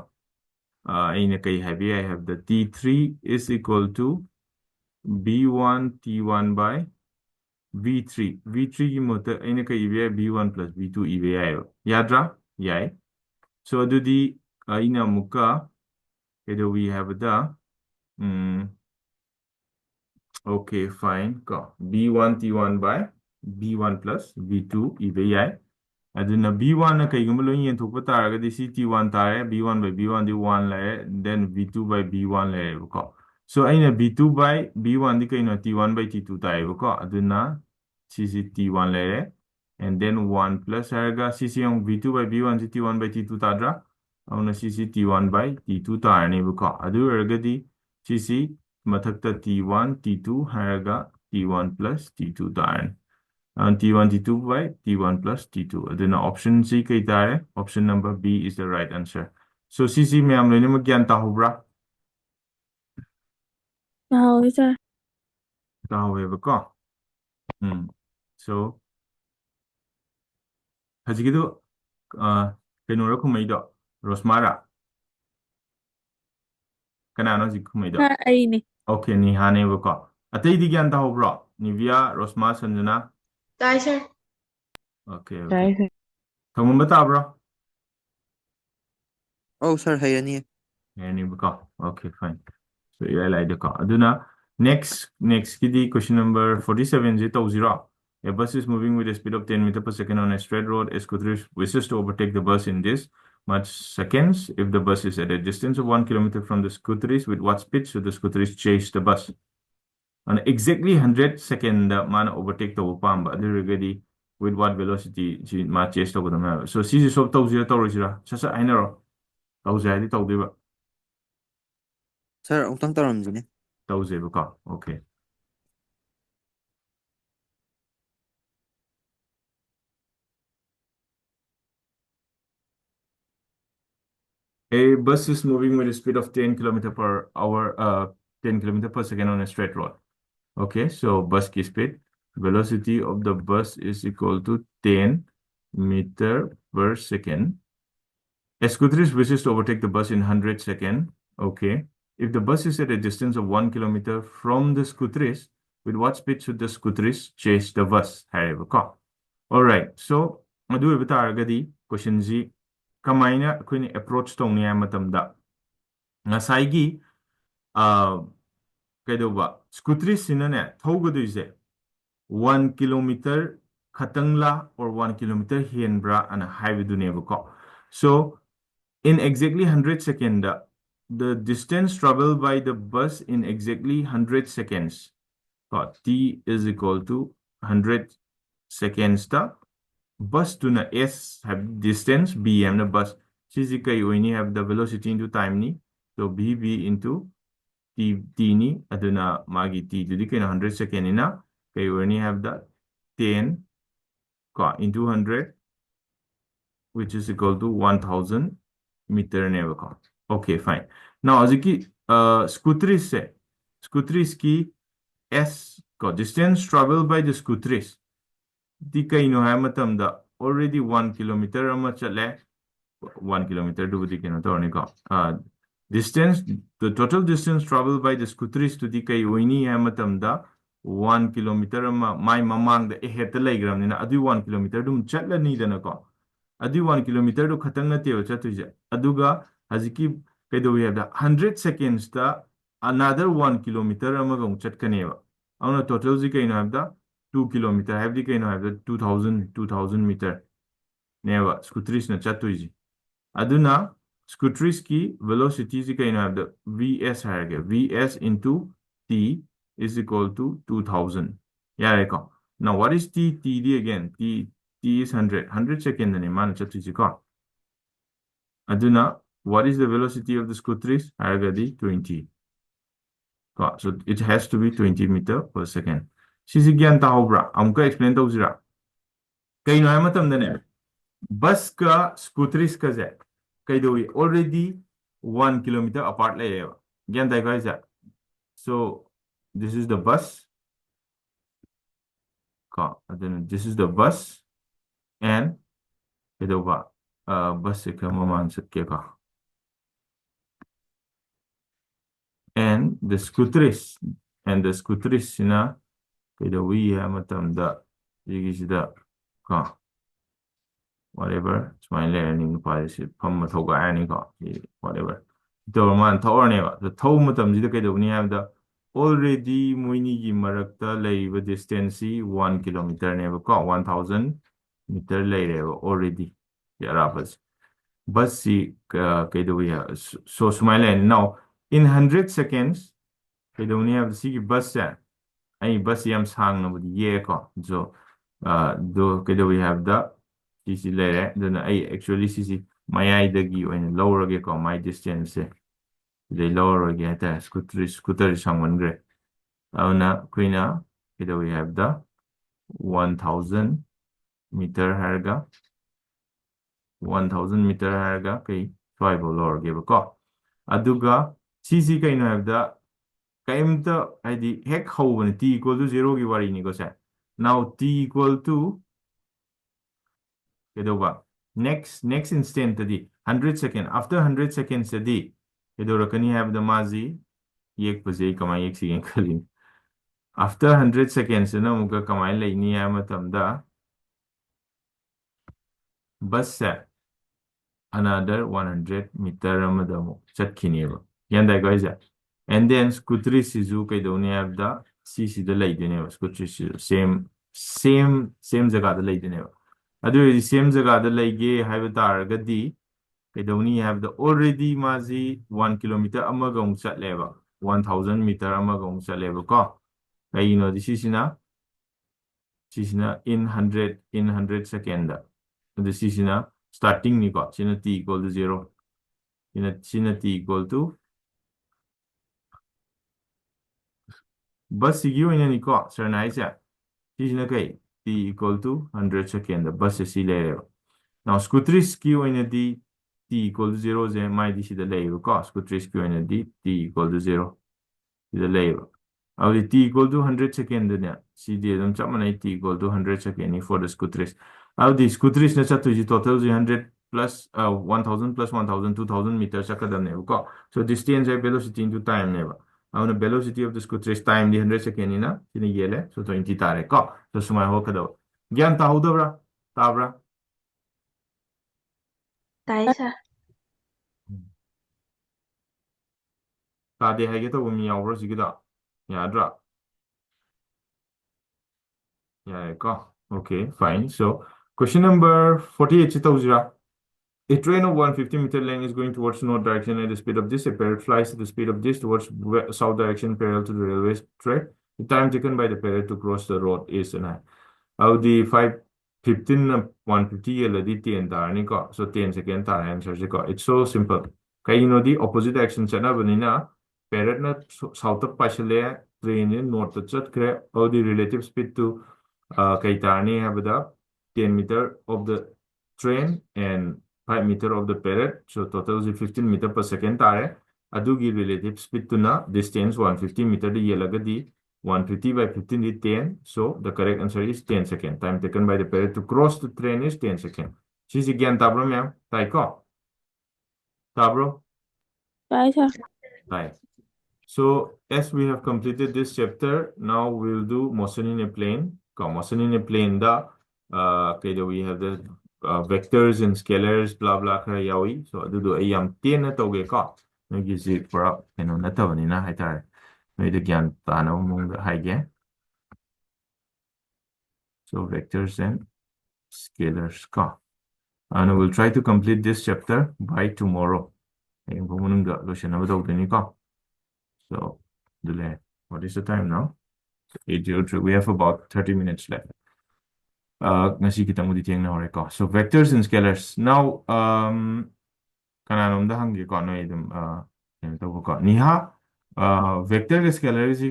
Speaker 1: aina kai habi I have the t3 is equal to b1 t1 by v3 v3 की motor अने का इवे b1 plus b2 इवे आयो याद्रा याय so adudi aina muka either we have the okay fine ko b1 t1 by b1 plus b2 ibe yaय aduna b1 na kai gumlo yen thokpa taragadi si t1 tare b1 by b1 di 1 laye then b2 by b1 laye ko so aina b2 by b1 di kai no t1 by t2 taye ko aduna cc t1 laye and then 1 plus harga cc yung v2 by b1 si t1 by t2 tadra awna cc t1 by t2 tarani ko adu hargadi cc mathakta t1 t2 harga t1 plus t2 tarani and T1, T2 by T1 plus T2. Then option C kay tayo. Option number B is the right answer. So CC may am lini magyan taho bra?
Speaker 3: Tahu sir.
Speaker 1: Taho eba ko. So hajigido kanura kumaido Rosmara. Kanano si kumaido.
Speaker 3: Sir, ay ni.
Speaker 1: Okay, ni hane eba ko. Atay di gyan taho bra? Nivia, Rosma, Sanjana.
Speaker 4: Tayo, sir.
Speaker 1: Okay, okay.
Speaker 3: Tayo sir.
Speaker 1: Kamumba ta bra?
Speaker 2: Oh, sir, hayani.
Speaker 1: Yani eba ko. Okay, fine. So yeah, like the car. Aduna next kidi question number 47 0. A bus is moving with a speed of 10 meters per second on a straight road. A scooter wishes to overtake the bus in this much seconds. If the bus is at a distance of 1 kilometer from the scooterist, with what speed should the scooterist chase the bus? On exactly 100 second, the man overtake the upamba. Already with what velocity she ma chase the them. So this is so 0 Sasa I know. 1000 di
Speaker 2: Sir, utang taram dyan eh.
Speaker 1: 1000 ka. Okay. A bus is moving with a speed of 10 kilometer per hour, 10 kilometer per second on a straight road. Okay, so bus ki speed, velocity of the bus is equal to 10 meter per second. A scooterist wishes to overtake the bus in 100 seconds. Okay, if the bus is at a distance of 1 kilometer from the scooterist, with what speed should the scooterist chase the bus? All right, so adu ibita argadi question Z. Kamaina kuni approach tong niya matamda. Ngasaygi kaidoba scooterist sinane thogadu ise 1 kilometer khatangla or 1 kilometer hienbra ana haibiduneba ko. So in exactly 100 seconds, the distance traveled by the bus in exactly 100 seconds, T is equal to 100 seconds. Bus to na S have distance, B have the bus. Physical, you only have the velocity into time ni. So BB into T ni aduna magi T jadi kena 100 second ina kay we have that 10 into 100 which is equal to 1000 meter neva ka. Okay, fine. Now aziki scooteris ki S distance traveled by the scooteris di kaino hai matamda already 1 kilometer ama chale 1 kilometer do di kaino torni ka. Distance, the total distance traveled by the scooteris to the kai oini hai matamda 1 kilometer ama mai mamang da eheta laigram ni na adu 1 kilometer dum chatla ni dana ko. Adu 1 kilometer do khatang na teo chatuja. Aduga haziki kaido we have the 100 seconds da another 1 kilometer ama gong chat kaneva. Auna total zi kaino have the 2 kilometer have the kaino have the 2000 meter. Neva scooteris na chatuji. Aduna scooteris ki velocity zi kaino have the Vs harga. Vs into T is equal to 2000. Yareka. Now what is T? T again. T is 100. 100 second na man chatuji ka. Aduna what is the velocity of the scooteris? Harga di 20. So it has to be 20 meter per second. Sisi gyan tahobra. Amka explain to zira. Kaino hai matamda bus ka scooteris ka zai. Kaido we already 1 kilometer apart lay. Gyan dai guys that. So this is the bus. Then this is the bus and kaido ba bus se ka maman sakya ka. And the scooteris na kaido we ha matamda yigishida ka. Whatever, it's my learning policy. Pumma toga any got whatever. Dorman Torneva, the Tomatum Zidakadoni have the already Muini Marakta lay distance 1 kilometer never got 1000 meter later already. Yarapas. But see, Kadoia. So smile now in 100 seconds, Kadoni have the sea bus. I bus yam sang with the year. So, do Kadowi have the CC later, then I actually CC my eye the give and lower again my distance. They lower again at scooter is someone great. Now, Queen, we have the 1000 meter harga. 1000 meter harga, okay, 5 lower give a call. Aduga, CC kind have the Kaim the ID heck how when T equal to 0 give a now T equal to next instant tadi 100 second after 100 seconds tadi can you have the mazi yek pazai kamai yek sigin kalin after 100 seconds na muka kamai lai ni amatam da bus another 100 meter amadamu chatkini yanda guys and then scootery sizu kai don't have the cc the lai dene scootery same jaga the lai dene adu same jaga the lai ge have targadi Kadoni have the already mazi 1 kilometer amagong chat level 1000 meter amagong chat level ko. You know this is na in 100 second. This is na starting ni ko sina t equal to 0. Sina t equal to bus sigyo ina ni ko sir na isa. Sina kay t equal to 100 second. The bus is level. Now scooteris q in the t equal to 0 then my this is the label cost could risk you in t equal to 0 is the label. Now the t equal to 100 second then see the t equal to 100 second for the scooteris. Now the scooteris na to is total 100 plus 1000 plus 1000 2000 meters never. So distance velocity into time never. Now the velocity of the scooteris time the 100 second in a yele so 20 tare ko so sumai ho kada gyan ta hudabra tabra
Speaker 3: Tại sao?
Speaker 1: Tade hai to mi yaw ro sigida. Ya dra. Ya ka. Okay, fine. So question number 48 chitawzira. A train of 150-meter length is going towards north direction at the speed of this. A parrot flies at the speed of this towards south direction parallel to the railway track. The time taken by the parrot to cross the road is an how the 5:15 150 already 10 tarani ko. So 10 second tar answer ko. It's so simple. ꯀꯩꯒꯤꯅꯣꯗꯤ opposite direction ꯆꯠꯅꯕꯅꯤꯅ parrotꯅ south ꯄꯥꯏꯁꯤꯜꯂꯦ trainꯁꯦ north ꯆꯠꯈ꯭ꯔꯦ ꯑꯗꯨꯗꯤ relative speed to ꯀꯩ ꯇꯥꯔꯅꯤ ꯍꯥꯏꯕꯗ 10 meter of the train and 5 meter of the parrot so total 15 meter per second ꯇꯥꯔꯦ ꯑꯗꯨꯒꯤ relative speed ꯇꯨꯅ distance 150 meter the ꯌꯦꯜꯂꯒꯗꯤ 150 by 15 is 10 so the correct answer is 10 seconds time taken by the parrot to cross the train is 10 seconds ꯁꯤꯁꯤ ꯒ꯭ꯌꯥꯟ ꯇꯥꯕ꯭ꯔꯣ ꯃꯌꯥꯝ ꯇꯥꯏꯀꯣ tabro
Speaker 3: ꯇꯥꯏ ꯁꯥꯔ.
Speaker 1: Right. So as we have completed this chapter, now we'll do motion in a plane. Motion in a plane da okay, we have the vectors and scalars blah blah khara yawi. So adu ai yam tena tawge ka. Ngi si pura natabani na haitare. Noi de gyan tana mong haige. So vectors and scalars ka. And we'll try to complete this chapter by tomorrow. Ayun po munang lusyan na ba ni ka. So, delay. What is the time now? 8:03. We have about 30 minutes left. Ngasi kita mo ditiyang na hore ko. So, vectors and scalars. Now, kananom da hangi ko ano idum ito ko. Niha, vector and scalar is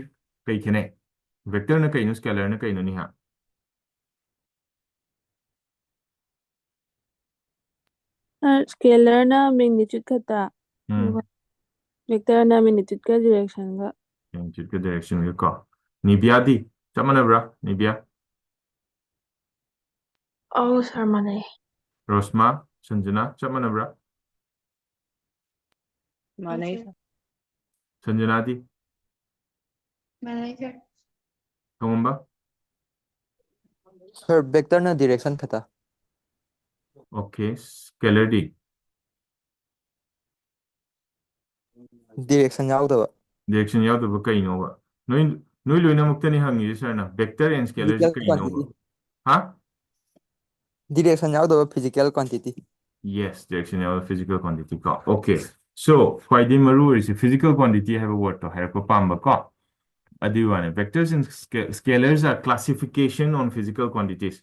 Speaker 1: kay kine. Vector na kayo, scalar na kayo niha.
Speaker 3: स्केलरना magnitude खता वेक्टरना magnitude का direction का
Speaker 1: Magnitude ka direction ko. Nibia di. Tama na bra? Nibia?
Speaker 3: Oh, sir, manay.
Speaker 1: Rosma? Sanjana? Tama na bra?
Speaker 4: Manay.
Speaker 1: Sanjana di?
Speaker 4: Manay, sir.
Speaker 1: Tumumba?
Speaker 2: Sir, vector na direction khata.
Speaker 1: Okay. Scalar di?
Speaker 2: Direction yaudaba.
Speaker 1: Direction yaudaba kainova. Noi loinamukta ni hangi sarna. Vector and scalar
Speaker 2: Physical
Speaker 1: kainova.
Speaker 2: quantity.
Speaker 1: Ha?
Speaker 2: Direction yaudaba physical quantity.
Speaker 1: Yes, direction yaudaba physical quantity ka. Okay. So, khwaidi maru is physical quantity have a word to harappa pamba ka. Adiwane. Vectors and scalars are classification on physical quantities.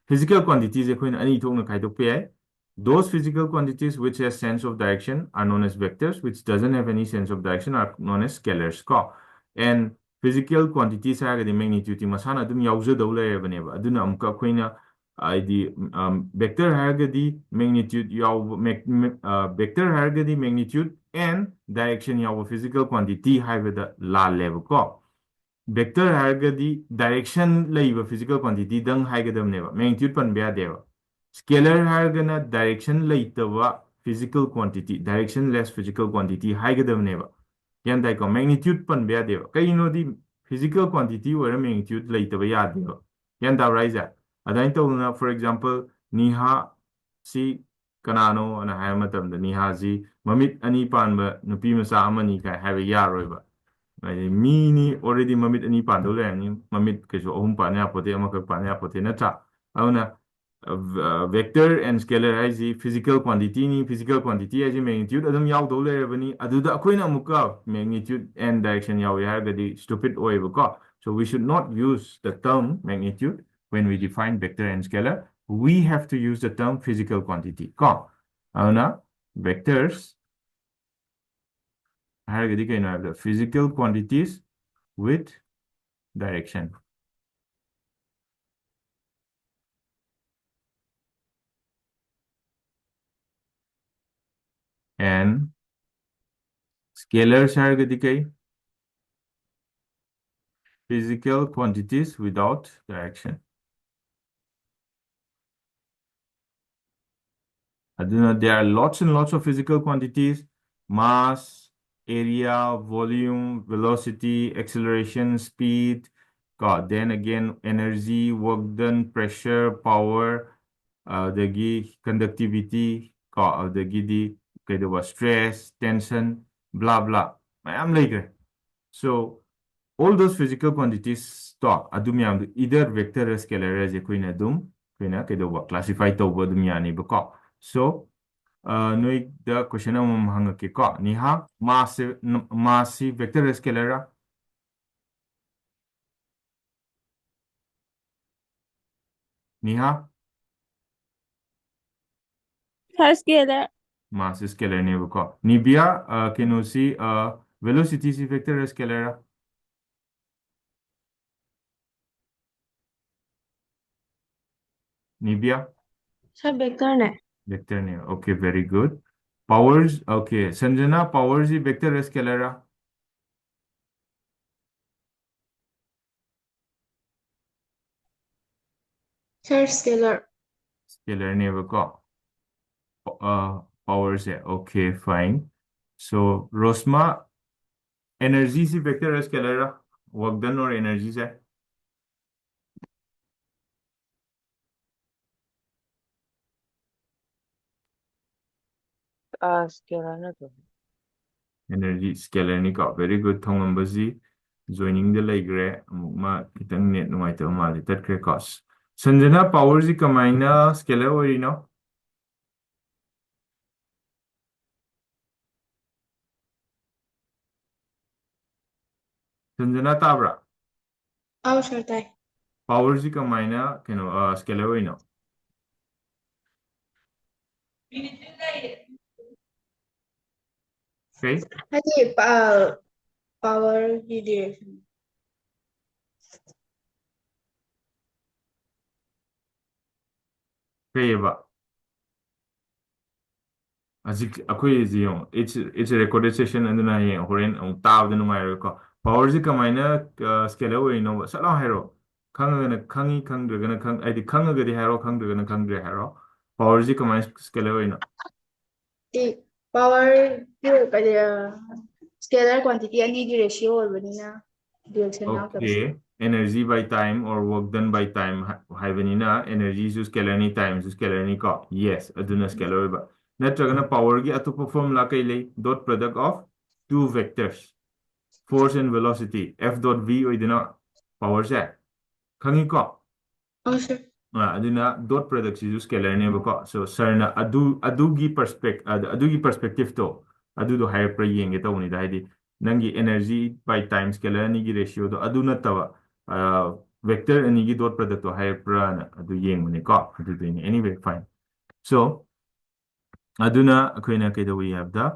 Speaker 1: Physical quantities ekhoina ani thokna khaidokpe yai. Those physical quantities which have sense of direction are known as vectors, which doesn't have any sense of direction are known as scalars. And physical quantities are the magnitude masana dum yauja dawla yabaneba. Aduna amka khoina the vector hargadi magnitude yaw vector hargadi magnitude and direction yaw physical quantity haibada la level ko. Vector hargadi direction laiba physical quantity dang haigadamneba magnitude pan bya deva. Scalar hargana direction laitaba physical quantity directionless physical quantity haigadamneba. Yan dai ko magnitude pan bya deva. Kaino di physical quantity or magnitude laitaba ya deva. Yan da raisa. Adain to na for example niha si kanano na hay matamda niha si mamit ani panba nupi masa amani kai have ya roiba. Mini already mamit ani pandol ni mamit keso ohum panya pote amak panya pote na cha auna vector and scalar as physical quantity ni physical quantity as magnitude adum yaw do le bani aduda akoina amuka magnitude and direction yaw ya gadi stupid oiba ko so we should not use the term magnitude when we define vector and scalar we have to use the term physical quantity ko auna vectors the physical quantities with direction. And scalars are physical quantities without direction. There are lots and lots of physical quantities, mass, area, volume, velocity, acceleration, speed, then again, energy, work done, pressure, power, the conductivity, the stress, tension, blah, blah. I'm like, so all those physical quantities talk, either vector or scalar as a queen adum, classify to adum so, noi the question hangake ko niha mass vector scalar niha
Speaker 3: Sir, scalar.
Speaker 1: mass scalar ꯅꯦꯕꯀꯣ ꯅꯤꯕꯤꯌꯥ ꯀꯩꯅꯣꯁꯤ velocity ꯁꯤ vector scalar Nibia
Speaker 3: Sir, vector ne.
Speaker 1: vector ne okay very good powers okay Sanjana powers is vector scalar
Speaker 4: Sir, scalar.
Speaker 1: scalar neighbor powers okay fine so Rosma energy is vector scalar work done or energy is
Speaker 5: Scalar na to.
Speaker 1: energy scalar ni ka very good thongambasi joining the laigre amukma kitang net numaita mali tatkre cos Sanjana powers is kamaina scalar orino Sanjana tabra
Speaker 4: Oh, sir, tay.
Speaker 1: powers is kamaina kano scalar orino okay
Speaker 4: Hadi, power direction.
Speaker 1: kayeba Azik akoy ziyon it's a recorded session and na yen horen ang taw de nungay ko power ji kamaina scale away no sa lang hero khang na khangi khang de na khang ai di khang ga di hero khang de na khang de hero power ji kamaina scale away no
Speaker 4: The power kaya scalar quantity any the ratio or banina direction now
Speaker 1: okay energy by time or work done by time haibanina energy is scalar ni time is scalar ni ko yes aduna scalar ba natragana power gi atopa formula kay lay dot product of two vectors force and velocity f dot v oidina power set khangi ko
Speaker 4: Oh, sir.
Speaker 1: aduna dot product is scalar ne ba so sarna adugi perspective to adu do higher pra yenge to ni dai di nangi energy by time scalar ni gi ratio do adu na tawa vector ani gi dot product to higher pra na adu yeng ni ko adu do ni anyway fine so aduna akoina kaida we have the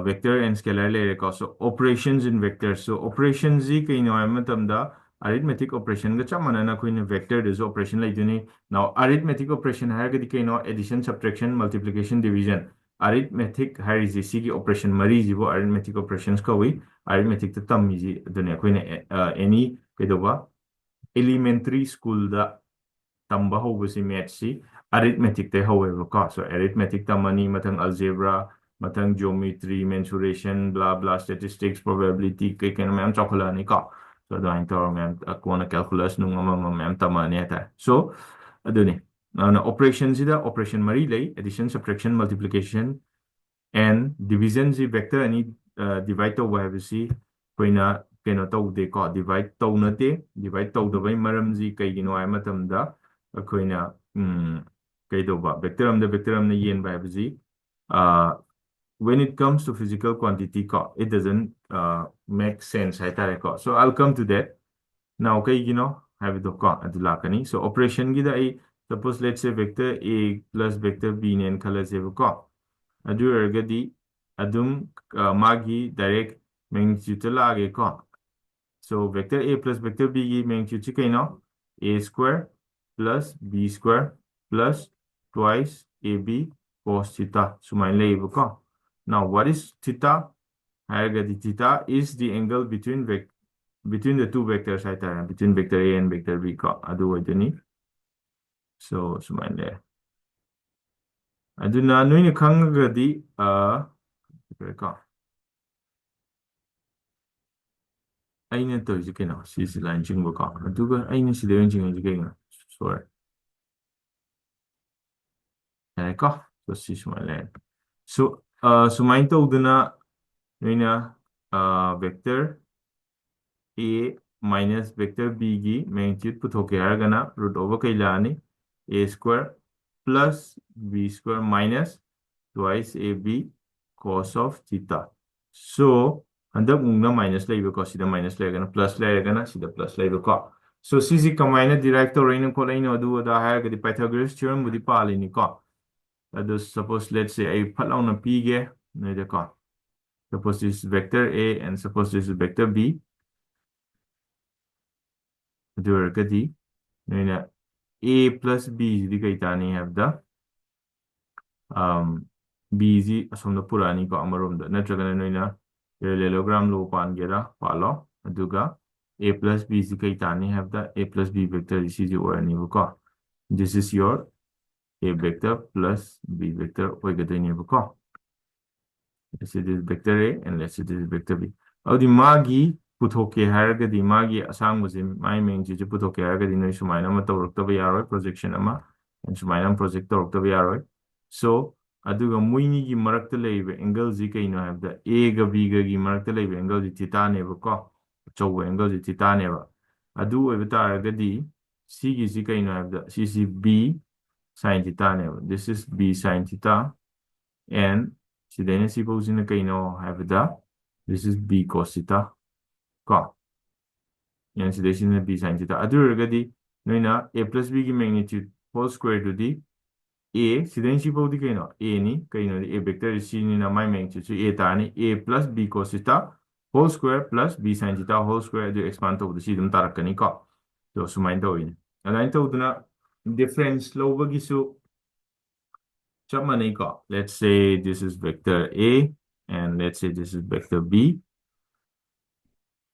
Speaker 1: vector and scalar layer ko so operations in vectors so operations ji kaino amatamda arithmetic operation ga chamana na koina vector is operation like duni now arithmetic operation har ga kaino addition subtraction multiplication division arithmetic har is gi operation mari ji bo arithmetic operations ko we arithmetic ta tam ji duni koina any kaidoba elementary school da tamba hobasi math si arithmetic te however ko so arithmetic tamani matang algebra matang geometry mensuration blah blah statistics probability kai kan mam chokala ni ko so do inter mam akona calculus nung mam tamani ata so aduni na operation sida operation mari lay addition subtraction multiplication and division si vector ani divide to habisi koina keno tawde ko divide tawnate divide tawdabai maram ji kaigino ay matamda akoina kaidoba vector amda yen ba habisi when it comes to physical quantity ko it doesn't make sense haitare ko so I'll come to that now kaigino habido ko adulakani so operation gida I suppose let's say vector a plus vector b nen khala sebe ko adu ergadi adum magi direct magnitude lage ko so vector a plus vector b की magnitude chi kaino a square plus b square plus twice ab cos theta sumai leibo ko now what is theta harga di theta is the angle between the two vectors haitara between vector a and vector b ko adu oidani so sumai le aduna noina khangagadi ko ꯑꯩꯅ ꯇꯧꯔꯤꯁꯦ ꯀꯩꯅꯣ ꯁꯤꯁꯤ line ꯆꯤꯡꯕꯀꯣ ꯑꯗꯨꯒ ꯑꯩꯅ ꯁꯤꯗ ꯑꯣꯏꯅ ꯆꯤꯡꯉꯤꯁꯦ ꯀꯩꯅꯣ ꯁꯣꯔꯤ ꯌꯥꯔꯦꯀꯣ ꯁꯣ ꯁꯤ ꯁꯨꯃꯥꯏꯅ ꯂꯩꯔꯦ ꯁꯣ ꯁꯨꯃꯥꯏꯅ ꯇꯧꯗꯅ ꯅꯣꯏꯅ vector A minus vector B गी magnitude पुथोके हारगना root over कई लानी A square plus B square minus twice AB cos of theta so हंदक मुंगना minus लेबे को सीधा minus लेगना plus लेगना सीधा plus लेबे को so सीसी कमाइना derive तो रेनो को लेनो अदु अदा हारगदी Pythagoras theorem बुदी पालिनी को Suppose let's say I put on a p ge suppose this is vector A and suppose this is vector B. Do A plus B is the have the B is assume purani ko amarum the natragana parallelogram lo pangera palo aduga A plus B is the have the A plus B vector is or this is your A vector plus B vector let's say this is vector A and let's say this is vector B. Now the magi putoke haraga the magi asang was in my main putoke haraga the no sumaina matawrokta projection ama and sumaina project or so aduga muini gi marakta lebe angle z kaino have the A ga B ga gi marakta lebe angle the theta ne ko chow angle the theta ne ba adu evita ga di C gi z kaino have the C is B sin theta ne this is B sin theta and then suppose in the have the this is B cos theta ko and this is B sin theta adu regadi noina A plus B ki magnitude whole square to the A then suppose the A ni A vector is seen in my magnitude so A tani A plus B cos theta whole square plus B sin theta whole square the expand of the sidum tarakani ko so sumain to in and to na difference low bagisu let's say this is vector A and let's say this is vector B.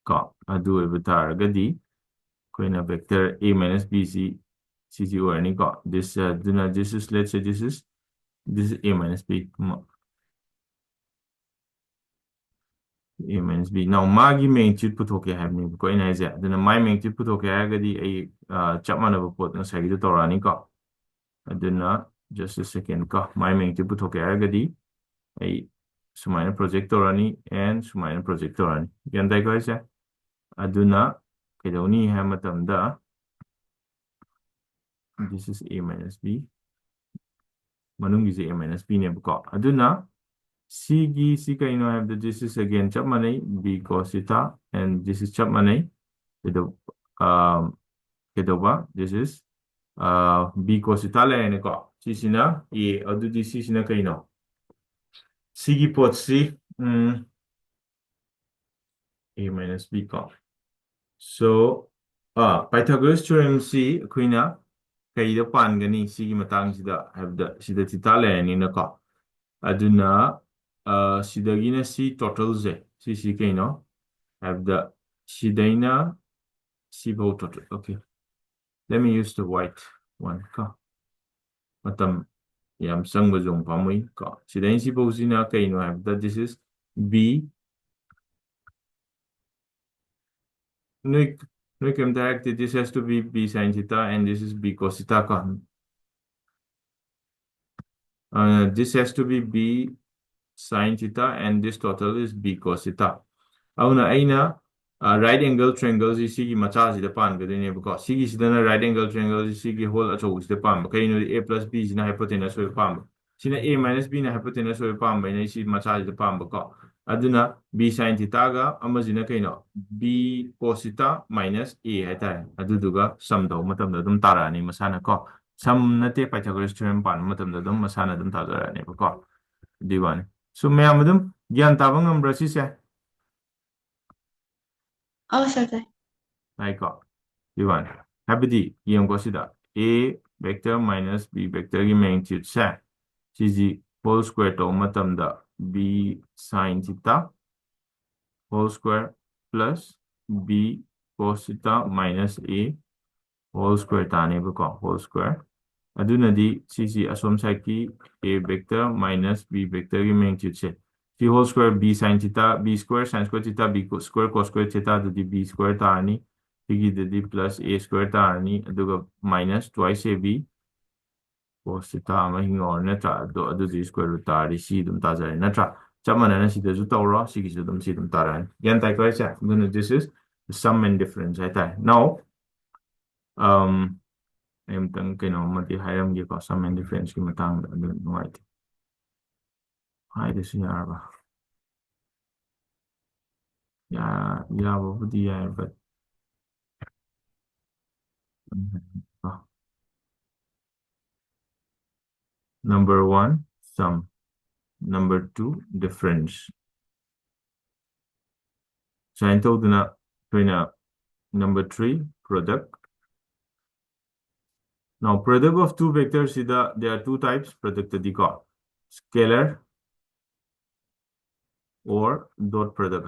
Speaker 1: Adu avatar gadi koina vector A minus B C or any this this is let's say this is A minus B. A minus B. Now magi magnitude put okay have me because in then my magnitude put okay gadi a chapman of a pot no sagi to torani ko. Aduna just a second ko my magnitude put okay gadi a sumaina projector ani and sumaina projector ani ganda ko isa aduna kedoni hamatamda this is A minus B manung is A minus B ne ko aduna C gi C kaino have the this is again chapmanai B cos theta and this is chapmanai kedo kedoba this is B cos theta le ne ko C sina A adu di C sina kaino C gi pot C A minus B ko so Pythagoras theorem C kuina kaida pangani C gi matang sida have the sida theta le ni na ko aduna sidagina C total Z C kaino have the sidaina C both total okay let me use the white one ka matam yam sang bazong pamui ka sidain C both zina kaino have that this is B no come direct this has to be B sin theta and this is B cos theta ka this has to be B sin theta and this total is B cos theta auna aina right angle triangle is C macha the pan because C is the right angle triangle is C whole acho is the pan A plus B is na hypotenuse of pan sina A minus B na hypotenuse of pan by C macha the pan because aduna B sin theta ga amazina kaino B cos theta minus A hata aduduga sum do matam da dum tarani masana ko sum nate Pythagoras theorem pan matam da dum masana dum tarani ko diwan so mayam dum gyan tabang ambrasi se
Speaker 4: Oh, sorry.
Speaker 1: Diwan habidi yem consider A vector minus B vector की magnitude से CG whole square to matam da B sin theta whole square plus B cos theta minus A whole square tane ko whole square aduna di CG asom sa ki A vector minus B vector की magnitude से C whole square B sin theta B square sin square theta B square cos square theta the B square tani the plus A square tani aduga minus twice AB cos theta ama hingo natra do the square root tari C dum tazare natra chamana na C the zutawra C ki dum C dum taran yan tai ko sa then this is the sum and difference ai now em tang kino mati hayam gi ko sum and difference ki matang da right hai this ya ba ya wo di ya but Number 1, sum. Number 2, difference. So I told you number 3, product. Now, product of two vectors, there are two types, product called scalar or dot product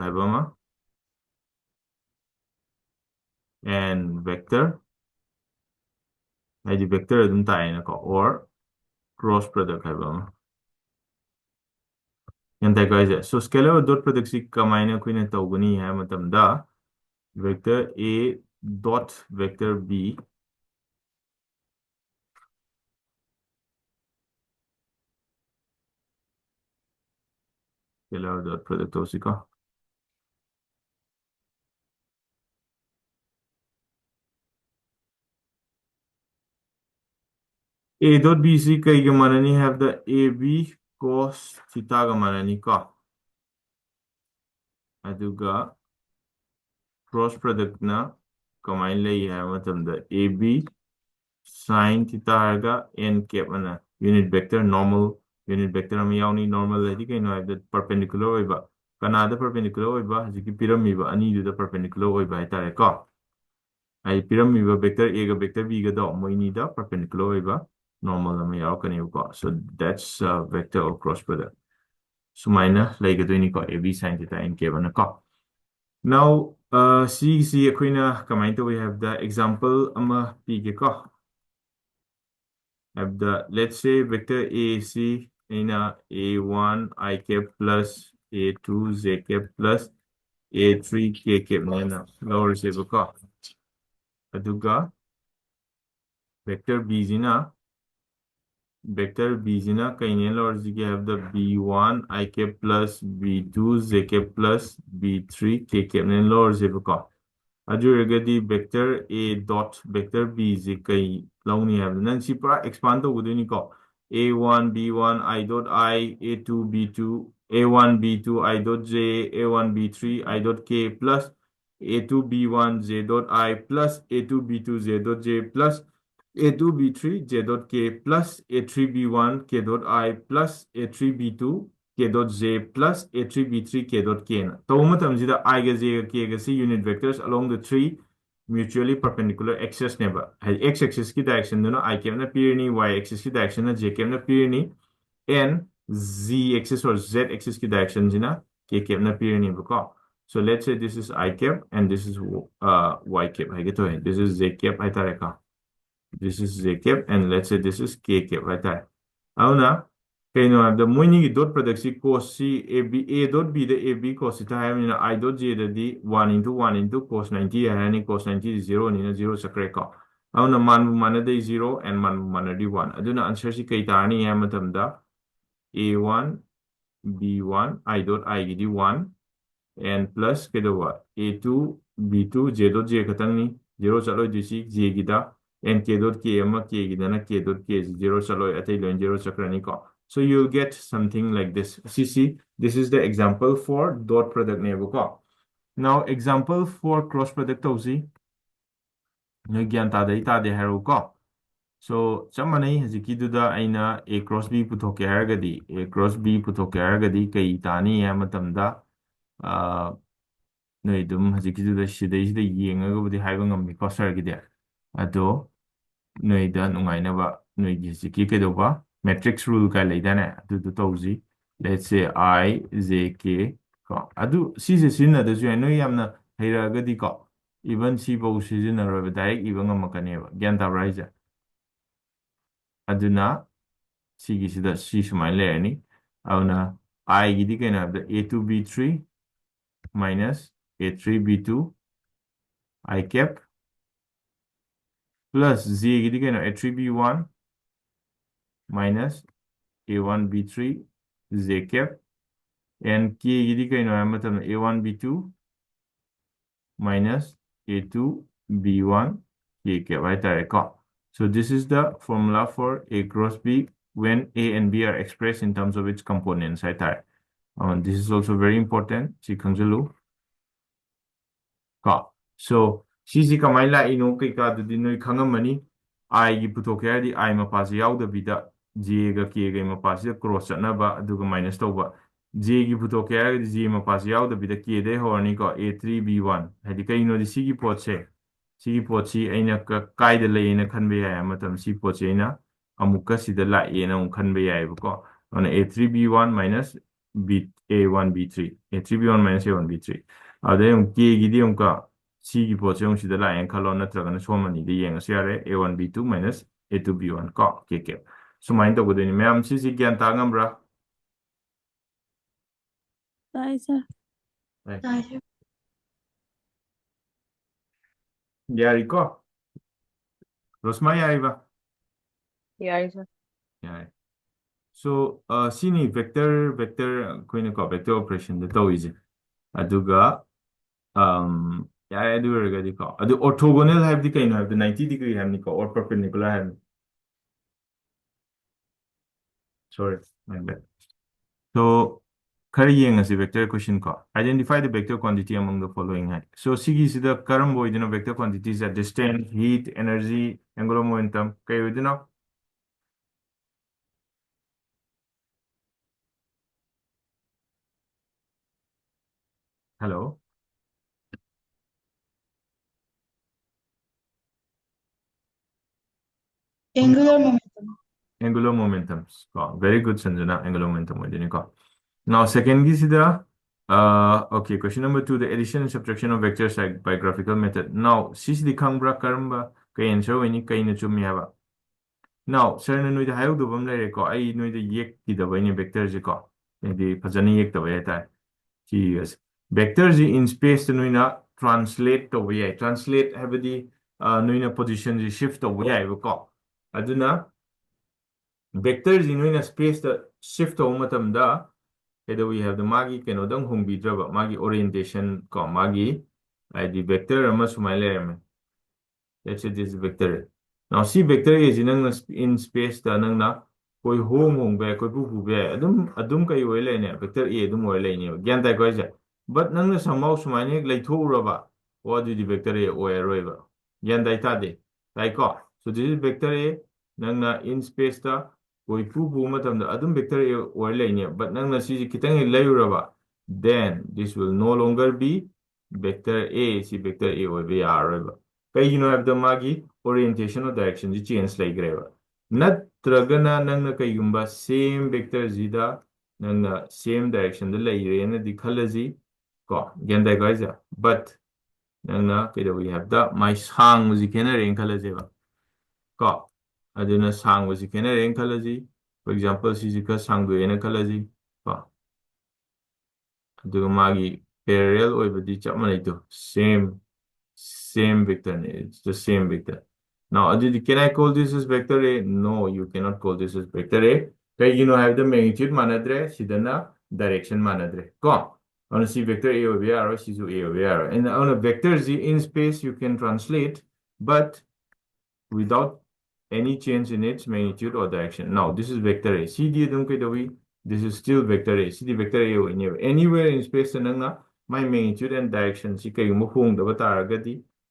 Speaker 1: and vector, vector or cross product so scalar or dot product si kamaina kuina tawgani hai matamda vector A dot vector B scalar dot product tosika A dot B si kai gamanani have the AB cos theta gamanani ka aduga cross product na kamain lai hai matamda AB sin theta ga n cap ana unit vector normal unit vector am yauni normal ladi kai no have the perpendicular oiba kanada perpendicular oiba hajiki piramiba ani du the perpendicular oiba haitare ka ai piramiba vector A ga vector B ga do moini da perpendicular oiba normal am yaukani ko so that's vector or cross product sumaina lai ga doini ko AB sin theta n cap ana ka now see akoina kamain to we have the example ama p ge ka have the let's say vector AC in A1 I cap plus A2 Z cap plus A3 K cap nena lower shape ka aduga vector B zina kaine lower zige have the B1 I cap plus B2 Z cap plus B3 K cap nena lower shape ka aduragadi vector A dot vector B is kai launi have nan si pra expand to guduni ko A1 B1 I dot I A2 B2 A1 B2 I dot J A1 B3 I dot K plus A2 B1 J dot I plus A2 B2 J dot J plus A2 B3 J dot K plus A3 B1 K dot I plus A3 B2 K dot J plus A3 B3 K dot K. So, I ga J ga K ga see unit vectors along the three mutually perpendicular axes never. X axis ki direction no I cap na pyrini, Y axis ki direction na J cap na pyrini, and Z axis or Z axis ki direction jina K cap na pyrini buka. So let's say this is I cap and this is Y cap. This is Z cap hai this is Z cap and let's say this is K cap right there. Now, the morning dot product si cos C A dot B the AB cos theta I dot J the D 1 into 1 into cos 90 and cos 90 is 0 and 0 sakre ka. Now, man mana de 0 and man mana de 1. Aduna answer si kay tani matamda A1 B1 I dot I di 1 and plus kedawa A2 B2 J dot J katang ni 0 chalo disi J gida and K dot K ama K gida na K dot K is 0 chalo atay lo 0 chakrani ko. So you'll get something like this. See, this is the example for dot product nebu ko. Now example for cross product tausi gyan ta de haru ko. So chamanai haziki duda aina A cross B puthoke haragadi A cross B puthoke haragadi kai tani matamda no idum hazikidda shidayda yengagabudi haiba ngammi ko sargide ado no ida nungainaba no haziki kedoba matrix rule ka leidane adu tawzi let's say I J K ko adu sise sinna da ju no yamna hairagadi ko even si bo sizina roba direct even ngamakaneba gyanta raija aduna sigi sida si sumai leani auna I gidi kana the A2B3 minus A3B2 I cap plus Z gidi kena A3B1 minus A1B3 Z cap and K gidi kena A1B2 minus A2B1 K cap right there. So this is the formula for A cross B when A and B are expressed in terms of its components right there. This is also very important. So sisi kamai la ino kai ka du dinoi khangamani I gi putoke di I ma pa se yaw da bida J ga K ga mapasida cross chatnaba aduga minus tauba J gi putoke haragadi J mapasi yaudabida K dai horani ko A3 B1 hadi kaino di sigi potse sigi potsi aina kaida layena khanbe yaya matam si potse aina amuka sida la a na khanbe yaya ko on A3 B1 minus B A1 B3 A3 B1 minus A1 B3 ade K gi di ka sigi potse sida la en khalo natragana somani di yenga siare A1 B2 minus A2 B1 ko K sumain tꯧꯒꯗꯣꯏꯅꯤ ꯃꯌꯥꯝ ꯁꯤꯁꯤ ꯒ꯭ꯌꯥꯟ ꯇꯥ ꯉꯝꯕ꯭ꯔꯥ
Speaker 3: Tại sao?
Speaker 1: ꯌꯥꯔꯤꯀꯣ ꯔꯣꯁꯃꯥ ꯌꯥꯔꯤꯕ
Speaker 3: Dạ sao?
Speaker 1: ꯌꯥꯔꯦ so sini vector ꯑꯩꯈꯣꯏꯅꯀꯣ vector operationꯗ ꯇꯧꯔꯤꯁꯦ ꯑꯗꯨꯒ ꯌꯥꯔꯦ ꯑꯗꯨ ꯑꯣꯏꯔꯒꯗꯤꯀꯣ ꯑꯗꯨ orthogonal ꯍꯥꯏꯕꯗꯤ ꯀꯩꯅꯣ ꯍꯥꯏꯕꯗꯤ 90 degree ꯍꯥꯏꯕꯅꯤꯀോ or perpendicular ꯍꯥꯏꯕꯅꯤ sorry my bad so khara yengasi vector equation ko identify the vector quantity among the following hai so sigi sida karam boidino vector quantities are distance heat energy angular momentum kai oidino hello
Speaker 4: Angular momentum.
Speaker 1: angular momentum ko very good sanjana angular momentum oidini ko now second gi sida okay question number 2 the addition and subtraction of vectors by graphical method now sisi di khangbra karamba kai answer oini kai na chumi haba now sir na noida hayu do bam lere ko ai noida yek ki da bani vector je ko di fajani yek da bai ta yes vector ji in space noina translate to bai translate habadi noina position ji shift to bai ko aduna vector ji noina space da shift to matam da either we have the magi keno dang hong bidraba magi orientation ko magi id vector ama sumai lere let's say this vector now see vector is in space da nang na koi hong be koi pu be adum kai oi le ne vector a adum oi le ne gyan dai ko ja but nang na somehow sumai ne lai thu ro ba what do the vector a oi roi ba gyan dai ta de dai ko so this is vector a nang na in space da koi pu matam da adum vector a oi le ne but nang na si kitang lai ro ba then this will no longer be vector a si vector a oi be ya roi ba kaigino habda magi orientation or direction ji change laigreba natragana nangna kaigumba same vector zida nangna same direction da lairena di khalaji ko gendai gaija but nangna kaida we have the my sang ji kenare khalajeba ko aduna sang ji kenare khalaji for example si ji ka sang do ena khalaji ko aduga magi parallel oibadi chap manai to same vector. It's the same vector. Now, Aditi, can I call this as vector A? No, you cannot call this as vector A. Because you know have the magnitude manadre, sidana direction manadre. Come. On a C vector A over R or C to A over R. And on a vector Z in space, you can translate, but without any change in its magnitude or direction. Now, this is vector A. CD this is still vector A. CD vector A anywhere in space, my magnitude and direction. See,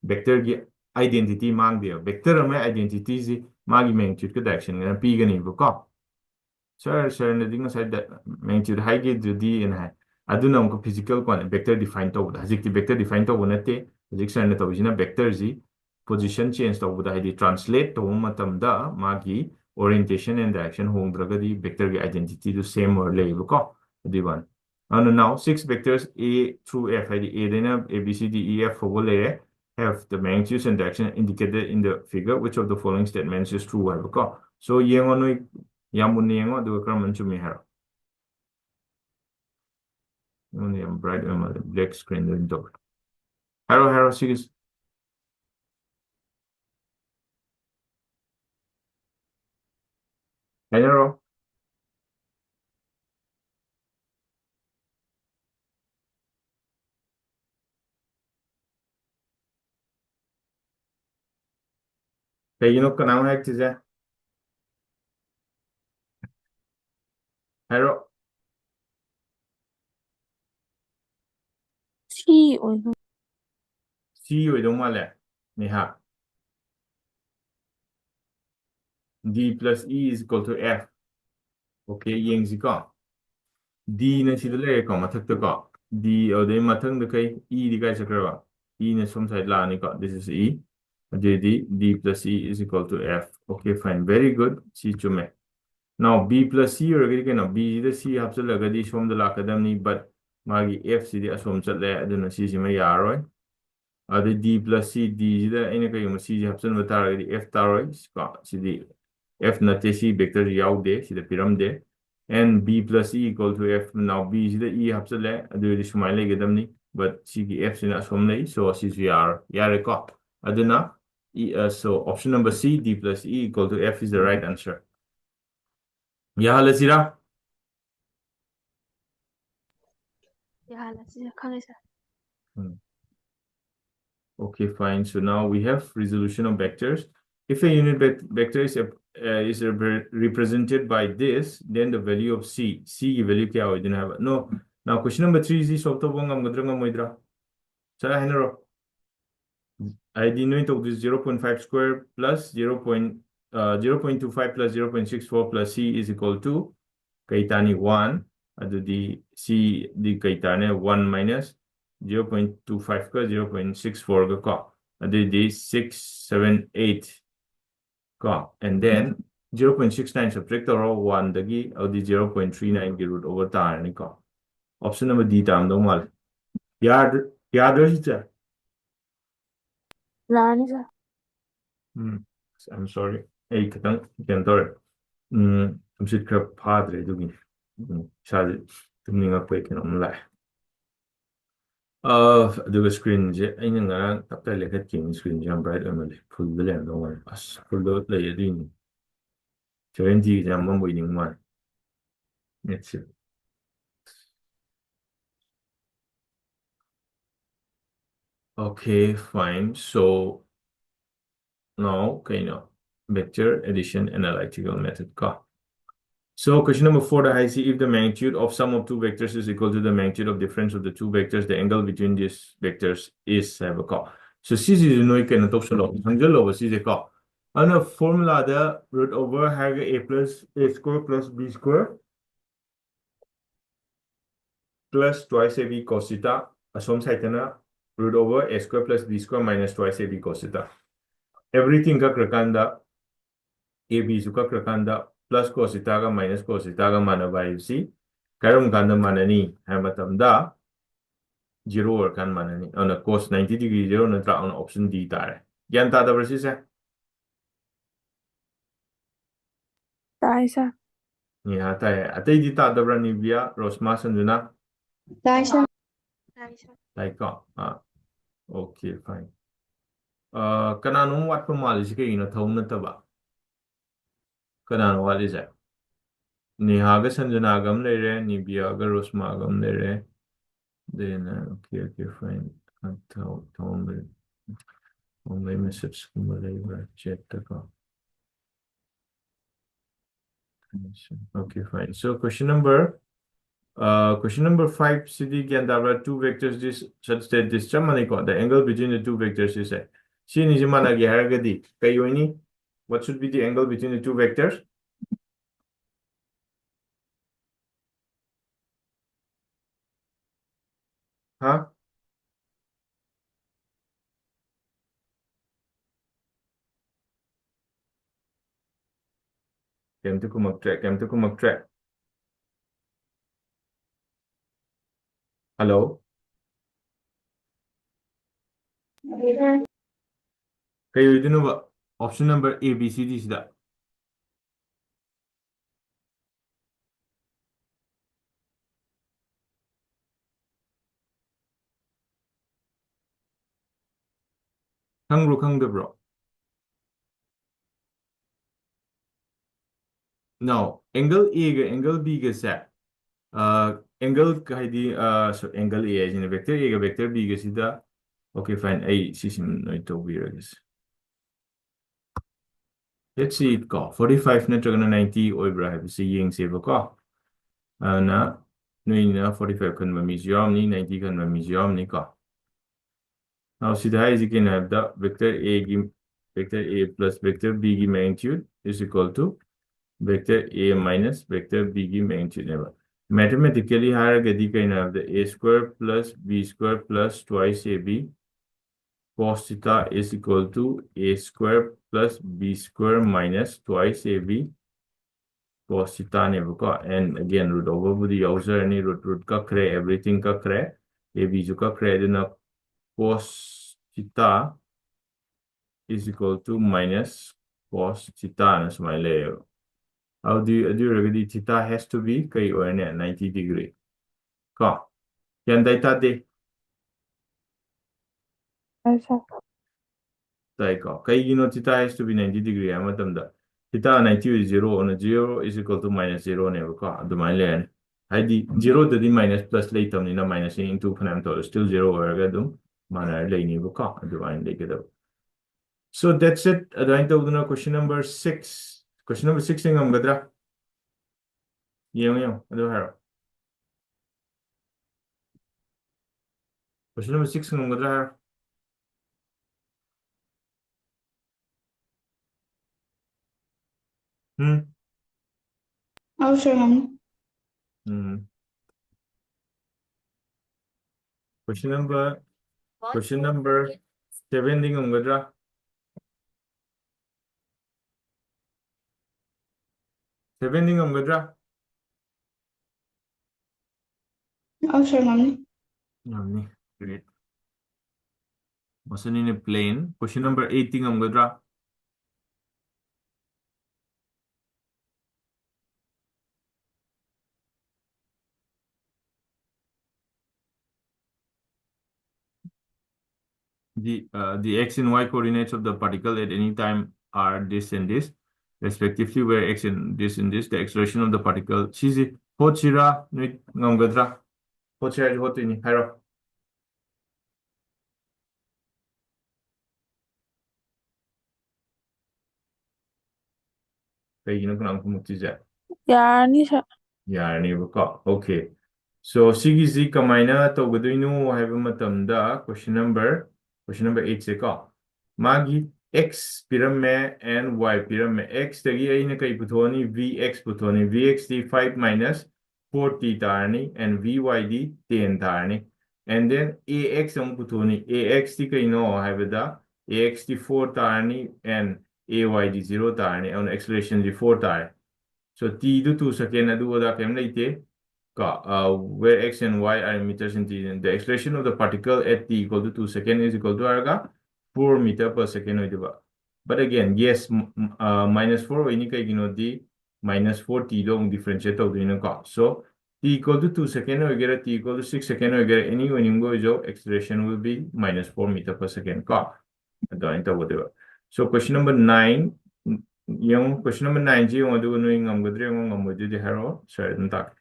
Speaker 1: vector identity mang dia. Vector my identity is magi magnitude ka direction na pi gani ko. Sir na dinga side magnitude high ge d in high. Aduna ko physical kon vector define to da. Hajik vector define to bonate. Hajik sir na to jina vector z position change to da hidi translate to matam da magi orientation and direction hong draga di vector ge identity to same or lay ko. Di one. And now 6 vectors A through F, A then A, B, C, D, E, F for layer have the magnitudes and direction indicated in the figure. Which of the following statements is true? So, yengo yamun yengo do kram chumi hero. Only am bright black screen doing dog. Hero series. Hero. Hey, you know, can I hack this? Hero.
Speaker 3: Chi ôi thôi.
Speaker 1: C you don't want it. Niha. D plus E is equal to F. Okay, yengziko. D na sida le ko mathak ko. D o de mathang de kai E di kai sakra. E na som side la ni ko. This is E. D plus E is equal to F. Okay, fine. Very good. C chume. Now B plus C or again B the C hapsalagadi som the lakadamni but magi F C the asom chatle aduna C sima yaroi. D plus C D the any kind of C hapsan matari F taroi C the F nate C vector yaw de C the pyram de and B plus E equal to F now B is the E hapsale adu the sumile gadamni but C the F sina asom lay so C yar yareko aduna so option number C D plus E equal to F is the right answer. Yeah, let's see that. Okay, fine. So now we have resolution of vectors. If a unit vector is represented by this, then the value of C value kya ho didn't have no. Now question number 3 is solve to bong amgadra moidra. Sara henro. I denote of this 0.5 square plus 0.25 plus 0.64 plus C is equal to kaitani 1. The C the kaitane 1 minus 0.25 ka 0.64 ka the 678 ka and then 0.69 subtract or 1 dagi the 0.39 ki root over tar ni ka option number D tam do mal yard sir.
Speaker 3: Lani sir.
Speaker 1: I'm sorry. Hey, can I'm just crap padre doing. Shall tumning up waking on life. The screen, I know after like a king screen jump bright and pull the land over us. Pull the lay a din. 20 jam one waiting one. That's it. Okay, fine. So now, okay, now vector addition analytical method. So question number 4, I see if the magnitude of sum of two vectors is equal to the magnitude of difference of the two vectors, the angle between these vectors is have a call. So C is no can top solo. Angle over C is a call. And a formula the root over have a plus a square plus b square plus twice a b cos theta. Assume saitana root over a square plus b square minus twice a b cos theta. Everything ka krakanda a b suka krakanda plus cos theta ka minus cos theta ka mana by C. Karon kanda manani hamatamda 0 or kan manani on a cos 90 degree 0 na tra on option D tare. Yan tada versus
Speaker 3: Tai sir.
Speaker 1: Ni hata hai. Atay di tada brani via Rosma Sanjuna.
Speaker 4: Taisa.
Speaker 1: Like okay, fine. Kananong wat pamali si kayo na taon na taba. Kananong wat is that? Ni haga Sanjuna agam lere, ni biaga Rosma agam lere. Then okay, fine. Taon may message kumalay chat ka. Okay, fine. So question number 5, CD can there are two vectors this such that this the angle between the two vectors is a what should be the angle between the two vectors? Huh? Came to come up track. Hello? Kayo you know what? Option number A, B, C, D is that. Kang bro. Now, angle A ga angle B ga set. Angle so angle A is in a vector A ga vector B ga sida. Okay, fine. A system no ito weird. Let's see it ko 45 na 90 oibra have si ying save ko. Na 45 kan museum ni 90 kan museum ni ko. Now see the is you can have the vector A plus vector B magnitude is equal to vector A minus vector B की magnitude नेबा mathematically हारगदी कहीं ना A square plus B square plus twice AB cos theta is equal to A square plus B square minus twice AB cos theta नेबा and again root over the user any root का करे everything का करे AB जो का करे देना cos theta is equal to minus cos theta na smile. How do you already theta has to be kay or 90 degree. Ka. Yan data de
Speaker 3: Yes, sir.
Speaker 1: dai ka. Kay theta has to be 90 degree amatamda. Theta 90 is 0 on 0 is equal to minus 0 ne ka. Dumile ID 0 the minus plus later ni na minus into panam to still 0 or dum mana lay ni ka. Dumile like So that's it. Question number 6. Question number 6 ng gadra. Yung. Question number 6 ng gadra.
Speaker 4: Sure, ma'am.
Speaker 1: Question number 7 ding ng gadra. Seven ng gadra.
Speaker 4: Sure, ma'am.
Speaker 1: Great. Masan in a plane. Question number 8 ding ng gadra. The x and y coordinates of the particle at any time are this and this, respectively, where x and this, the acceleration of the particle. Sisi, hotchira, nui ngamgadra. Hotchira, hotini, haro. Kaya kung ang kumutiza.
Speaker 3: Yani, sir.
Speaker 1: Yarnibaka. Okay. So sigisi kamaina togaduinu haiba matamda question number 8 se ka. Magi x pirame and y pirame. X tagi aina kai puthoni vx puthoni. Vx di 5 minus 4t tarni and vy di 10 tarni. And then ax ang puthoni. Ax di kai no haibada. Ax di 4 tarni and ay di 0 tarni. And acceleration di 4 tarni. So t do 2 second adu da kem laite where x and y are meters in t. The acceleration of the particle at t equal to 2 second is equal to arga 4 meter per second. But again, yes, minus 4 ini kay di minus 4 t dong differentiate of the so t equal to 2 second or get t equal to 6 second or get any when go acceleration will be minus 4 meter per second so question number 9 yung question number 9 yung adu no yung ngamgodre yung ngamgodre di haro sorry ntak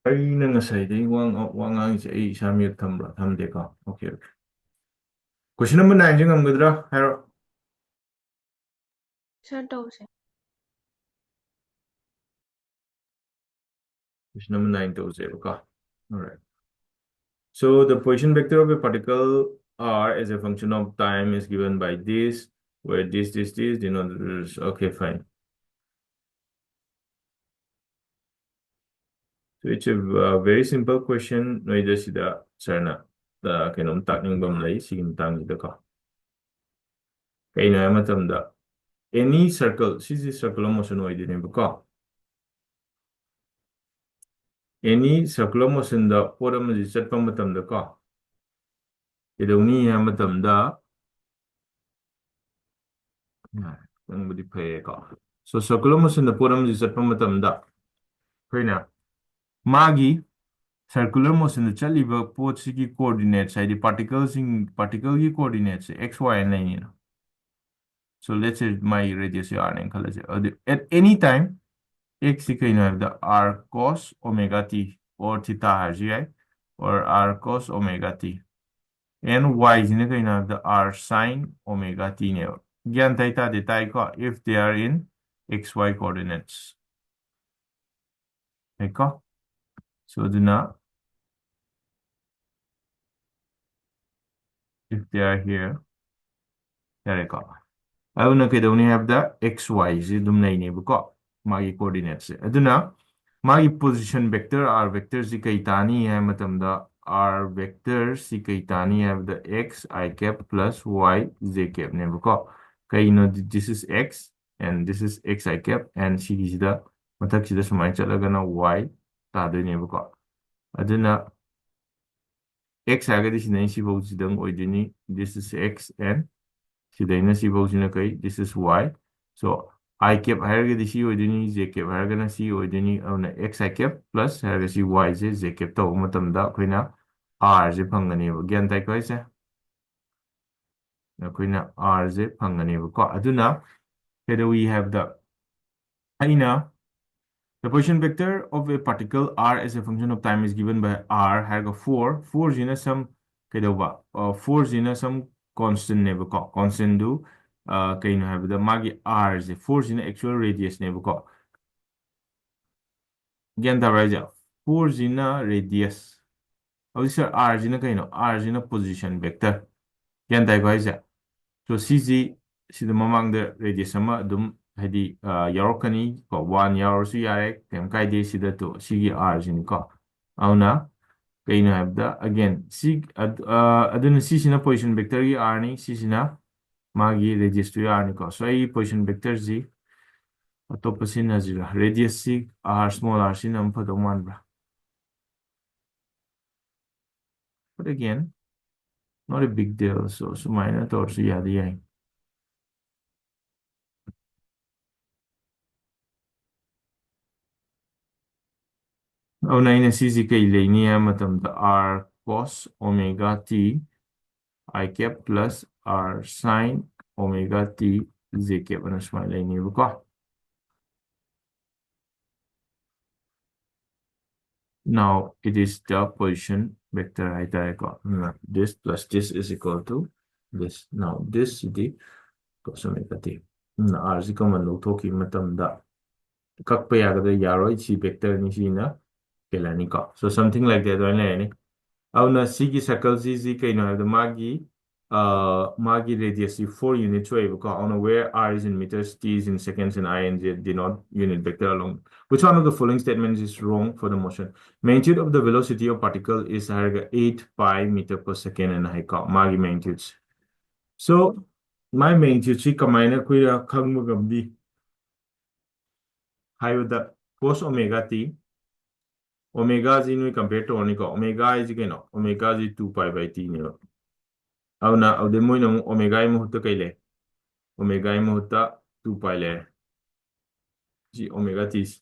Speaker 1: ay na ngasay day wang ang ay isa mute tamde ka okay question number 9 yung ngamgodra haro
Speaker 4: Sir, sir.
Speaker 1: question number 9 to 0 ka all right. So the position vector of a particle r as a function of time is given by this, where this, okay, fine. So it's a very simple question. No, ida sida sarna the kanom takning bamlay sigin tang ida ka. Kay na matamda. Any circle, sisi circular motion no ida ka. Any circular motion da pora majisat pang matamda ka. Idong ni matamda. So circular motion da pora majisat pang matamda. Kay na. Magi circular motion the chaliba potsi coordinates the particles in particle coordinates x y and line. So let's say my radius r and color at any time x have the r cos omega t or theta rgi or r cos omega t and y is have the r sine omega t never. Gyan theta de taika if they are in xy coordinates. Okay. So do not if they are here, yarekko. aduna kaidawni habda x y si dum leinebako magi coordinates aduna magi position vector r vector si kai tani hai matamda r vector si kai tani habda x I cap plus y j cap nebako kaino this is x and this is x I cap and sida mathak sida sumai chalagana y tadoinebako aduna x hagadi sinai sibau sidang oidini this is x and sidaina sibau kai this is y so I cap harga si oidini j cap harga si oidini awna x I cap plus harga si y j cap to matamda koina r je phangani ba gyan tai ko ise koina r je phangani ba ko aduna here we have the aina the position vector of a particle r as a function of time is given by r harga 4 zina some kaidoba 4 zina some constant neba ko constant do kaino have the magi r is 4 zina actual radius neba ko gyan ta raja 4 zina radius sir r zina kaino r zina position vector gyan ta ko isa so cg sida mamang the radius sama dum hadi yarokani ko 1 yarosu yare kem kaide sida to cg r zin ko auna kaino have the again c aduna c sina position vector gi r ni c sina magi radius to r ni ko so I position vector z atop sina zira radius c r small r sina amphado man bra but again not a big deal so minor to so yadi yai Naina CZ kay linear matam the R cos omega t I cap plus R sin omega t z cap ano small linear ko. Now it is the position vector I ko. This plus this is equal to this. Now this is the cos omega t. R si man lo toki matam da kakpa yagada yaro si vector ni sina kelani ko. So something like that one Auna sigi circle z kaino the magi radius 4 units way because on where r is in meters, t is in seconds, and I and j denote unit vector along. Which one of the following statements is wrong for the motion? Magnitude of the velocity of particle is 8 pi meter per second and I call magi magnitudes. So my magnitude si kamaina kuya kangmugabdi. Hayo the cos omega t. Omega z we compare to omega is omega is 2 pi by t Auna aude mo nang omega mo hutta kaile omega mo hutta 2 pi le ji omega t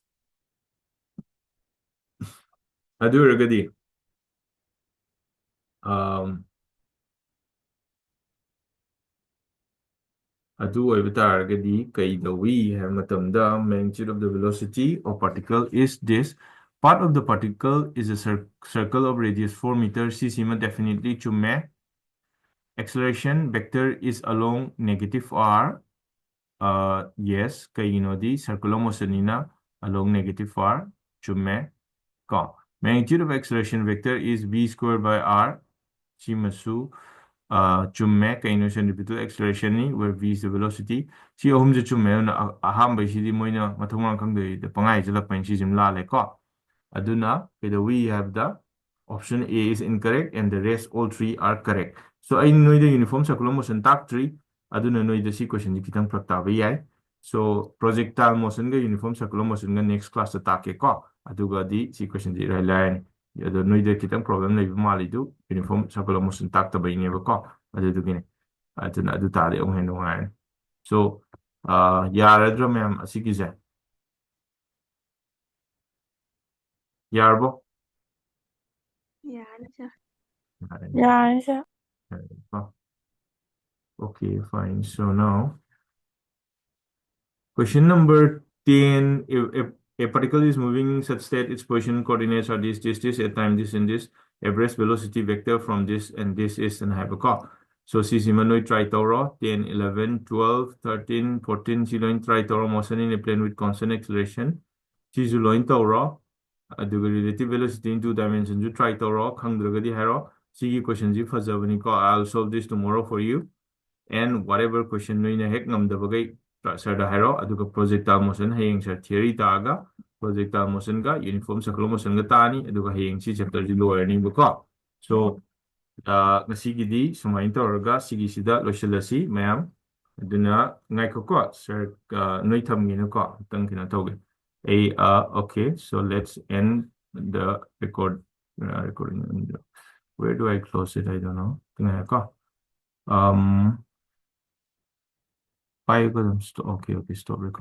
Speaker 1: adu ragadi adu oiba taragadi kaidawi have matamda magnitude of the velocity of particle is this part of the particle is a circle of radius 4 meters c sima definitely chumme acceleration vector is along negative r yes di circular motion ina along negative r chumme ko magnitude of acceleration vector is v squared by r chimasu chumme kaino centripetal acceleration ni where v is the velocity si ahum je chumme na aham bai si di moina mathumang khang de pangai jalak pain si jim la le ko aduna we have the option A is incorrect and the rest all three are correct. So I know the uniform circular motion tak 3 aduna know the question ji kitang praktaba yai. So projectile motion ga uniform circular motion ga next class ta take ko aduga di si question ji rai lai adu know the kitang problem lai mali du uniform circular motion tak ta bai ne ba ko adu du gine aduna adu ta de ong hen ngai. So yaradra ma'am asigi ja yarbo
Speaker 3: Yeah, sir.
Speaker 1: Okay, fine. So now, question number 10, if a particle is moving such that its position coordinates are this, at time this, and this, average velocity vector from this and this is an hypercar. So, si simanoid tritoro, 10, 11, 12, 13, 14, siloin tritoro motion in a plane with constant acceleration. Si zuloin toro, the relative velocity in 2 dimensions, you tritoro, hang the hero. Sigi question ji fazabani ko. I'll solve this tomorrow for you. And whatever question no ina hek ngam da bagai sir da hero aduga projectile motion hayeng sir theory ta aga projectile motion ga uniform circular motion ga tani aduga hayeng si chapter ji lower ni ko. So ngasi di sumain tawraga sigi sida loisilasi mayam aduna ngai ko sir noi tham gi ko tang kina tawge. Okay, so let's end the recording. Where do I close it? I don't know. Okay, stop recording.